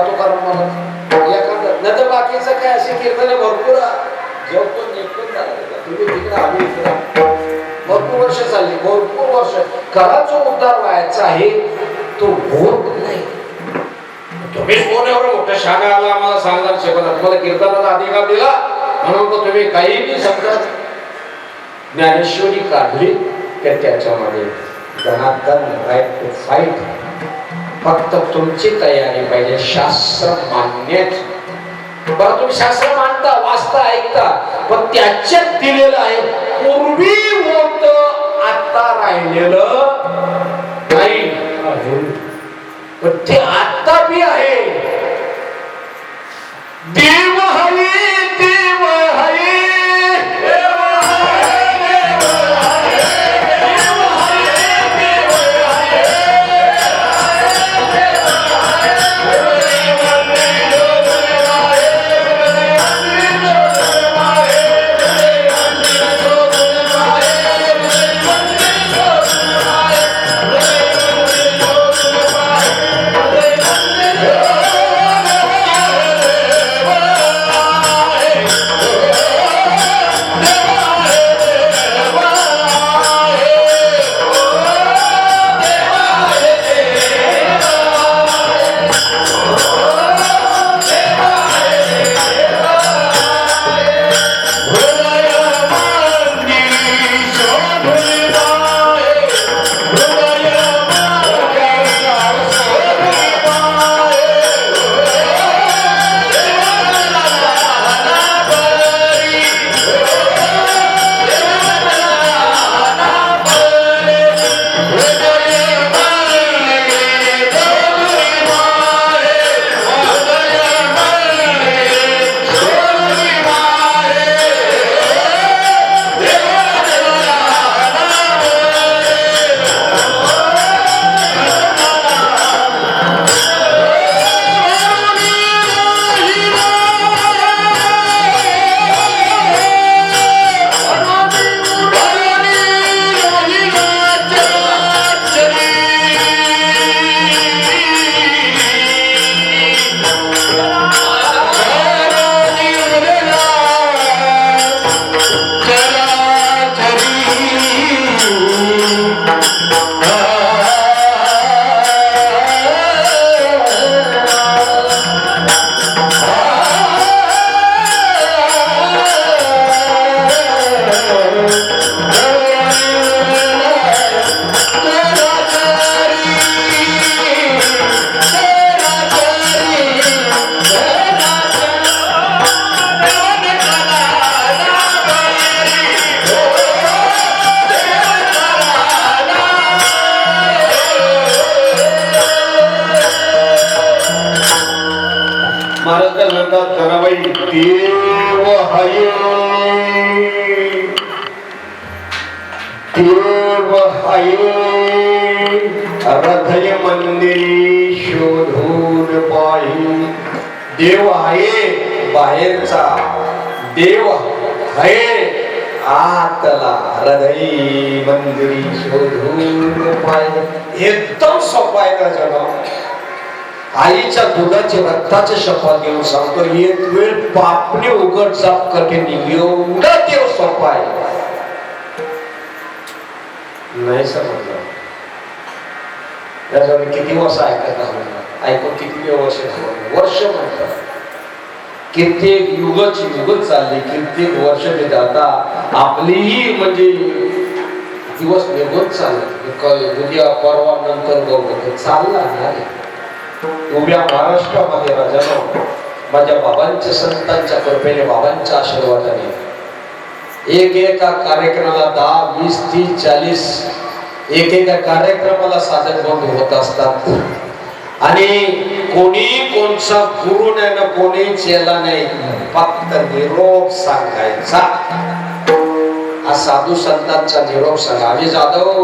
तुकाराम मला एखादा न तर बाकीचं काय असे कीर्तने भरपूर जेव्हा पण निघून झाला तुम्ही तिकडे आम्ही इकडे भरपूर वर्ष चालली, भरपूर वर्ष खरा जो उद्धार व्हायचा आहे तो होत नाही. तुम्हीच कोण एवढं मोठं शाखा आला आम्हाला सांगणार शिकवणार, तुम्हाला कीर्तनाचा अधिकार दिला म्हणून तो तुम्ही काही समजा ज्ञानेश्वरी काढली तर त्याच्यामध्ये जनार्दन राईट टू फाईट. फक्त तुमची तयारी पाहिजे शास्त्र मान्याची. बरं तुम्ही शास्त्र मानता, वाचता, ऐकता, पण त्याच्यात दिलेलं आहे पूर्वी होत आता राहिलेलं नाही, पण ते आता बी आहे. देव हरी देव हरी देव हरी देव हरी हृदय मंदिरी शोधून पाही. देव आहे बाहेरचा, देव आहे आतला, हृदय मंदिरी शोधून पाही. एकदम सोपा आहे का जरा? आईच्या दुधाचे रक्ताचे शपथ घेऊन सांगतो, एक वेळ पापणी उघड साफ कठीण एवढा देव सोपा आहे. नाही समजलं त्याच्यावर किती वर्ष ऐकत आहोत, ऐकून किती वर्ष वर्ष म्हणतात, कित्येक युगच युग चालली, कित्येक वर्ष ते जाता आपलीही म्हणजे दिवस निघून चालले. उद्या परवा नंतर बघू चालला नाही. उभ्या महाराष्ट्रामध्ये राजानो माझ्या बाबांच्या संतांच्या कृपेने, बाबांच्या आशीर्वादाने एक एका कार्यक्रमाला 10, 20, 30, 40 एकेका कार्यक्रमाला साधनभूत होत असतात आणि कोणी कोणचा गुरु नाही ना कोणी चेला नाही, फक्त निरोप सांगायचा. हा साधू संतांचा निरोप सांगा. आम्ही जाधव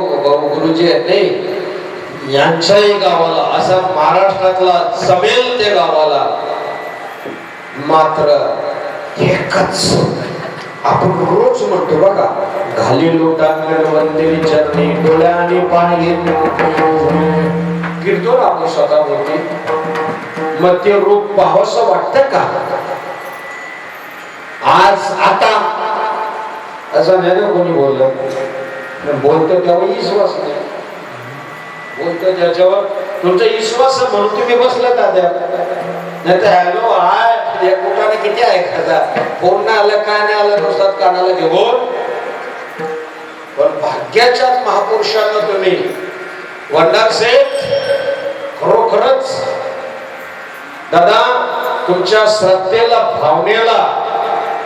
गुरुजी आहेत नाही, यांच्याही गावाला असा महाराष्ट्रातला जमेल ते गावाला मात्र एकच आपण रोज म्हणतो बघा, घाली लोटांगण वंदिरी चरणी डोळ्याने पाणी गिरतो ना आपण स्वतः होती. मग ते रूप पाहावंसं वाटतं का? आज आता असं नाही ना कोणी बोललं, बोलतो तेव्हा विश्वास नाही, बोलतो त्याच्यावर तुमचा विश्वास म्हणून तुम्ही बसला दाद्या. नाही तर हॅलो हाय कुठाने किती ऐकायचा, फोन नाही आलं काय नाही आलं नुसतात कानाला घेऊन. पण भाग्याच्याच महापुरुषांना तुम्ही वंडार सेठ खरोखरच दादा तुमच्या श्रद्धेला भावनेला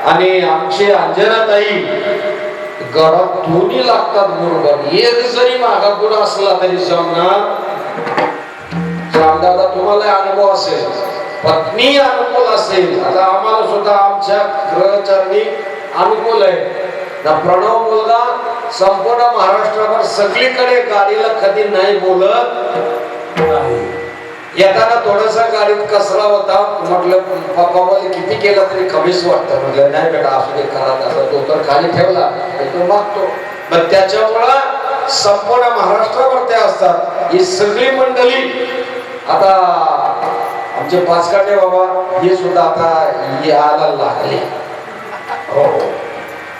आणि आमची अंजनाताई घरात दोन्ही लागतात बरोबर. एक जरी मागा पुढे असला तरी जमणार. दादा तुम्हाला अनुभव असेल, पत्नी अनुकूल असेल, आता आम्हाला सुद्धा आमच्या ग्रहचारणी अनुकूल आहे. प्रणव मुलगा संपूर्ण महाराष्ट्रावर सगळीकडे गाडीला कधी नाही बोलत. येताना थोडासा गाडीत कसला होता, म्हटलं पप्पा किती केला तरी कमीच वाटतं. म्हटलं नाही बेटा असू दे करा, तो तर खाली ठेवला तो मागतो. मग त्याच्यामुळं संपूर्ण महाराष्ट्रावर ते असतात. ही सगळी मंडळी आता आमचे पाचकाटे बाबा हे सुद्धा आता यायला लागले. हो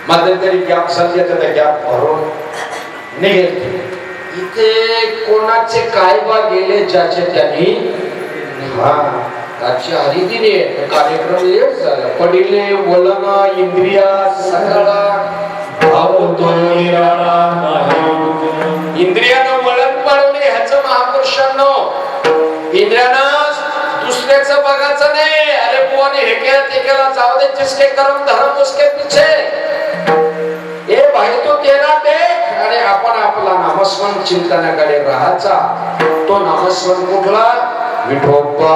मध्यंतरी गॅप संधी तर गॅप भरून निघेल. इथे कोणाचे काय बा गेले ज्याचे त्यांनी. हा आजच्या हरिदिने कार्यक्रम लेट झाला. पडिले वलना इंद्रिया सगळा इंद्रियानं वळण पाडवणे ह्याचं महापुरुषांनो. इंद्रियानं दुसऱ्याचं बघायचं नाही. अरे बुवाने हे केलं ते केलं जाऊ दे, जिसके कर्म धर्म उसके पीछे. ए भाई तो तेरा देख. आणि आपण आपला नामस्मरण चिंतनाकडे राहायचा. तो नामस्मरण कुठला? विठोबा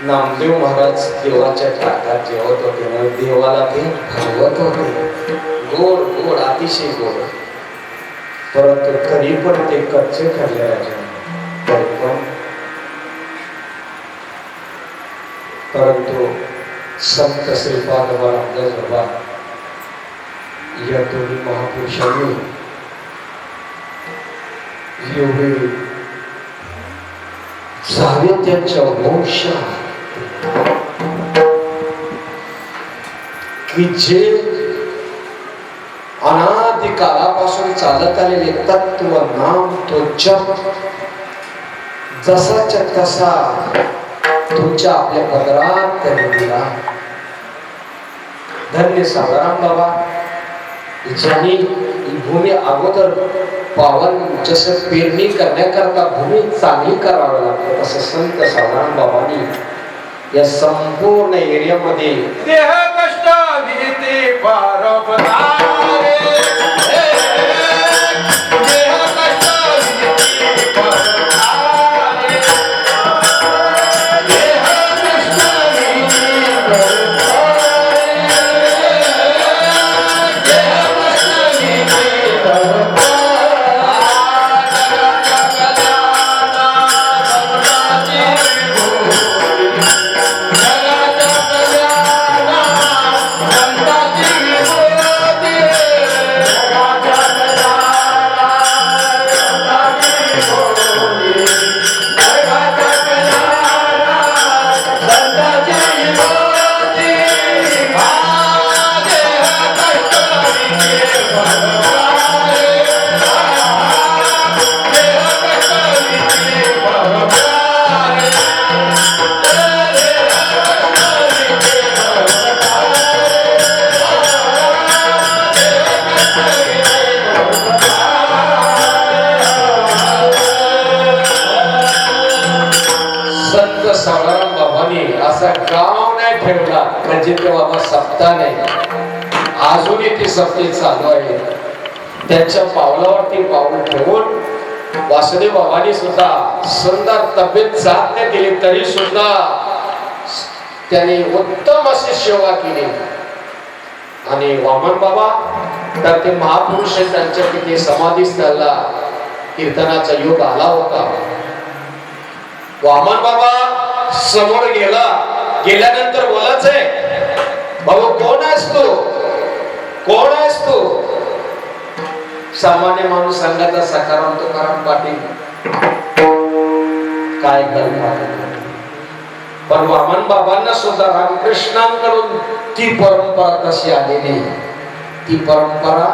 नामदेव महाराज देवाच्या ताटात जेवत होते ना, देवाला ते भावत होते, गोड गोड अतिशय गोड, परंतु तरी पण ते कच्चे ठरले राजा. परंतु संत श्रीपाद बाबा या दोन्ही महापुरुषांनी एवढे जावे त्यांच्या वंश की जे अनादि कालापासून चालत आलेले तत्व नाम तो जप जसाच्या तसा तुमच्या आपल्या पदरात त्यांनी दिला. धन्य सावराम बाबा ज्यांनी भूमी अगोदर पावन जसं पेरणी करण्याकरता भूमी चांगली करावी लागते तसं संत सावराम बाबांनी या संपूर्ण एरियामध्ये देह कष्ट भीती पारवतारे बाबा सप्ताह नाही अजूनही ती सप्ते चालू आहे. त्यांच्या पावलावरती पाऊल ठेवून वासुदेव बाबांनी सुद्धा सुंदर तब्येत साथ नाही दिली तरी सुद्धा त्यांनी उत्तम अशी सेवा केली. आणि वामन बाबा तर ते महापुरुष त्यांच्या तिथे समाधी स्थळला कीर्तनाचा योग आला होता. वामन बाबा समोर गेल्यानंतर बोलाच आहे, बाबा कोण आहेस तू, कोण आहेस तू. सामान्य माणूस सांगायचा सकाराम तुकाराम पाटील काय पण वामन बाबांना सुद्धा रामकृष्णांकडून ती परंपरा कशी आलेली, ती परंपरा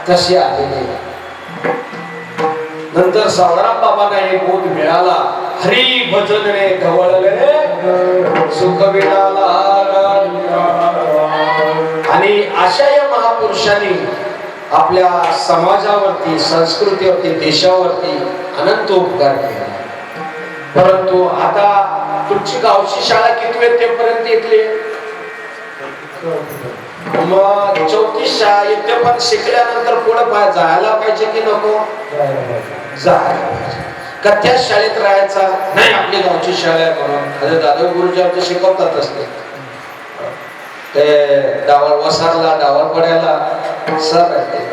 कशी आलेली. नंतर सावराम बाबांना एक बोध मिळाला, हरी भजन रे ढवळले सुख मिळाला. आणि अशा या महापुरुषांनी आपल्या समाजावरती, संस्कृतीवरती, देशावरती अनंत उपकार केला. परंतु आता तुमची गावची शाळा किती वेळ तेपर्यंत येतली? मग 34 शाळा येते, पण शिकल्यानंतर पुढे जायला पाहिजे की नको? जायला पाहिजे. का त्याच शाळेत राहायचा नाही? आपली गावची शाळा आहे म्हणून दादा गुरुजी आमचे शिकवतात असते ते डावळ वसारला डावळ पड्याला सर आहे.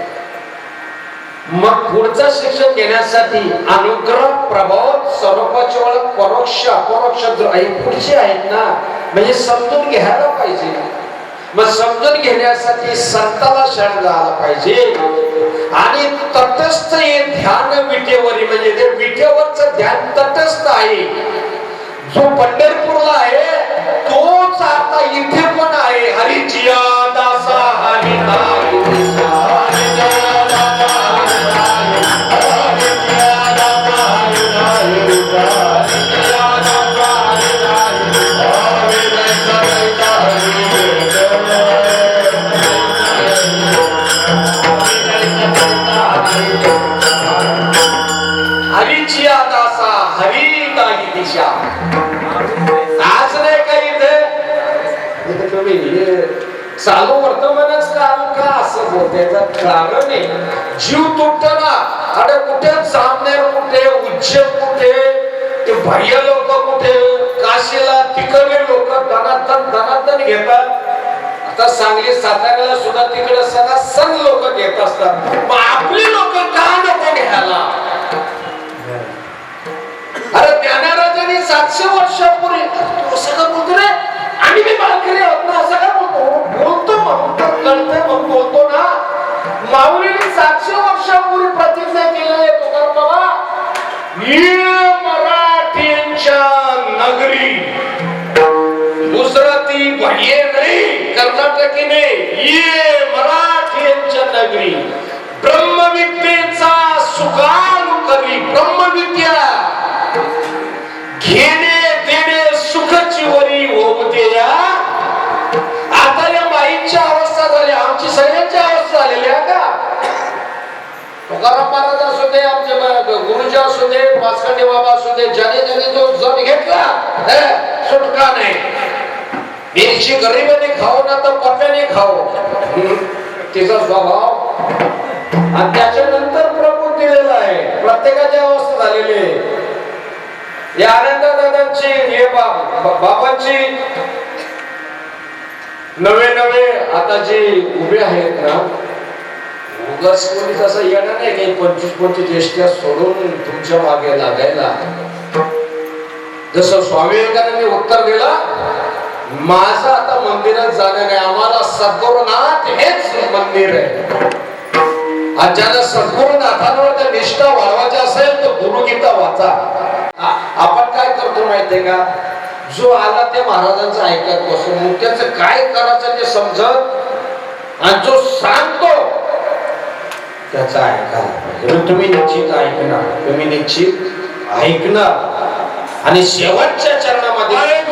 मग पुढचं शिक्षण घेण्यासाठी अनुग्रह प्रभाव स्वरूपाची ओळख परोक्ष अपरोक्ष पुढचे आहेत ना, म्हणजे समजून घ्यायला पाहिजे. मग समजून घेण्यासाठी संताला शरण जायला पाहिजे. आणि तटस्थ हे ध्यान विटेवरी, म्हणजे ते विटेवरचं ध्यान तटस्थ आहे. जो पंढरपूरला आहे तोच आता इथे पण आहे. हरिजिया दासा हरिजिया दासा हरी दाई दिशा. आज नाही का इथे तुम्ही चालू वर्तमानच काल का असं बोलतायचं कारण आहे. जीव तुटतो ना. अरे कुठे जामनेर, कुठे उज्जैन, कुठे ते बाह्य लोक, कुठे काशीला तिकडे लोक धनातन घेतात. आता सांगली साताऱ्याला सुद्धा तिकडे सण लोक घेत असतात. मग आपली लोक का नको घ्यायला? अरे ज्ञानराजांनी 700 वर्षापूर्वी सगळं बोलतो रे. आम्ही बी बालकरी आहोत ना, असं काय बोलतो म्हणून तर कळतंय मग बोलतो ना. माऊलीने 700 वर्षापूर्वी प्रतिज्ञा केलेली आहे तुकाराम बाबा, ये मराठींच्या नगरी. गुजराती भाषे नाही, कर्नाटकी नाही, ये मराठींच्या नगरी. ब्रह्मविद्येचा सुखानु करी. ब्रह्मविद्या घेणे देणे सुखाची वरी होते. आता या माईंची अवस्था झाली, आमची सगळ्यांची अवस्था झालेली आहे का? तुकाराम महाराज असू दे, आमचे गुरुजी असू दे, पाचखंडे बाबा असू दे, ज्याने जो जण घेतला सुटका नाही. मिरची गरीबाने खाऊ ना तर पप्याने खाऊ, तिचा स्वभाव. आणि त्याच्यानंतर प्रभू दिलेला आहे. प्रत्येकाची अवस्था झालेली आहे. या आनंद दादांची हे बाबांची नवे आता जे उभे आहेत ना, उगाच कोणी तसं येणार नाही काही 25 ज्येष्ठ्या सोडून तुमच्या मागे लागायला. जसं स्वामी विवेकानंदांनी उत्तर दिलं, माझं आता मंदिरात जाणं नाही, आम्हाला सद्गुरुनाथ हेच मंदिर आहे. आणि ज्याला सद्गुरुनाथांवर निष्ठा वाढवायची असेल तर गुरुगीता वाचा. आपण काय करतो माहितीये का? जो आला ते महाराजांचं ऐकत बसून, मग त्याचं काय करायचं ते समजत, आणि जो सांगतो त्याचं ऐका. तुम्ही निश्चित ऐकणार, तुम्ही निश्चित ऐकणार. आणि शेवटच्या चरणामध्ये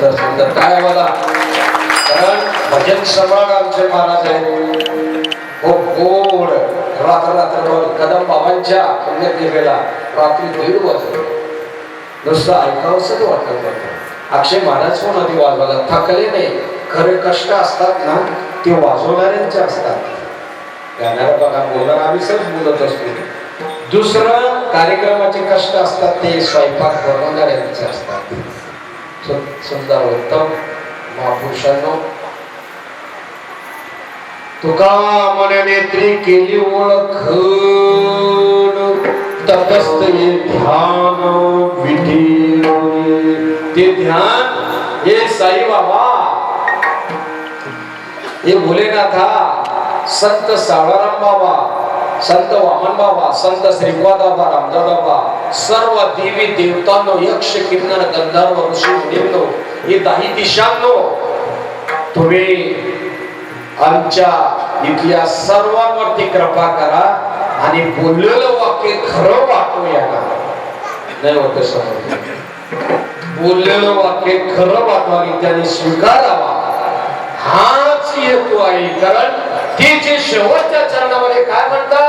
सुंदर सुंदर काय मला, कारण भजन सम्राट आमचे महाराज आहेत. खूप गोड रात्र कदम बाबांच्या पुण्यतिथीला रात्री 1:30 वाजले. नुसतं ऐकावंसं वाटत होतं. अक्षय महाराज पण आधी वाजवायला थकले नाही. खरे कष्ट असतात ना ते वाजवणाऱ्यांचे असतात. गाण्याला बघा बोलणार आम्ही सहज बोलत असतो. दुसरं कार्यक्रमाचे कष्ट असतात ते स्वयंपाक बनवणाऱ्यांचे असतात. सुंदर उत्तम महापुरुषांनो, तुका म्हणे नेत्री केली ओळख तटस्थ ये ध्यान विधी. ते ध्यान हे साई बाबा, हे भोलेनाथा, संत सावळाराम बाबा, संत वामन बाबा, संत श्रीपाद बाबा, रामदास बाबा, सर्व देवी देवतांनो, यक्ष किन्नर गंधर्व ऋषी मुनींनो, हे 10 दिशांनो, तुम्ही आमच्या इथल्या सर्वांवरती कृपा करा आणि बोललेलं वाक्य खरं वाटूया ना. नाही होत समज, बोललेलं वाक्य खरं वाटवा, त्याने स्वीकारावा हाच हेतू आहे. कारण ते जे शेवटच्या चरणामध्ये काय म्हणतात,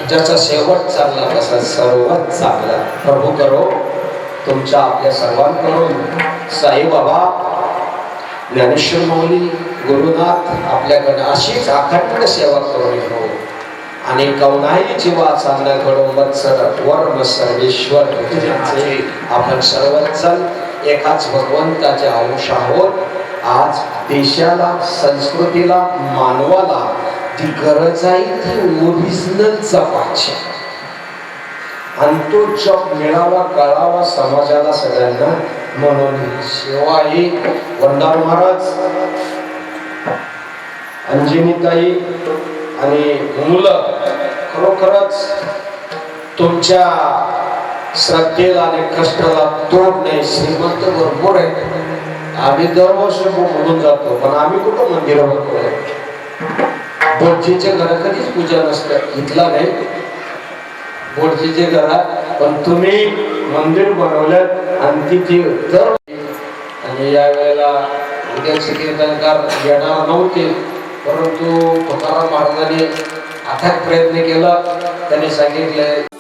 ज्याचा शेवट चांगला तसा सर्वात चांगला प्रभू करो. तुमच्या आपल्या सर्वांकडून साई बाबा, ज्ञानेश्वर माऊली, गुरुनाथ आपल्याकडे अशीच अखंड सेवा करून घेऊ आणि कवनाई जीवा चांगला घडो वत्सर वर्म सर्वेश्वर ज्यांचे आपण सर्वजण एकाच भगवंताचे अंश आहोत. आज देशाला, संस्कृतीला, मानवाला ती गरज आहे ती ओरिजिनल जपाची. आणि तो जप मिळावा, कळावा समाजाला, सगळ्यांना. म्हणून सेवा ही वंडार महाराज, अंजनीताई आणि मुलं खरोखरच तुमच्या श्रद्धेला आणि कष्टाला तोड नाही. श्रीमंत भरपूर आहे. आम्ही दरवर्षी म्हणून जातो, पण आम्ही कुठं मंदिरावर करतो. बोटजीचे घर कधीच पूजा नसतं, इथला नाही बोटजीचे घरात. पण तुम्ही मंदिर बनवल्यात आणि तिथे दर. आणि या वेळेला उद्याचे कीर्तनकार येणार नव्हते, परंतु तुकाराम महाराजांनी अथक प्रयत्न केला. त्यांनी सांगितले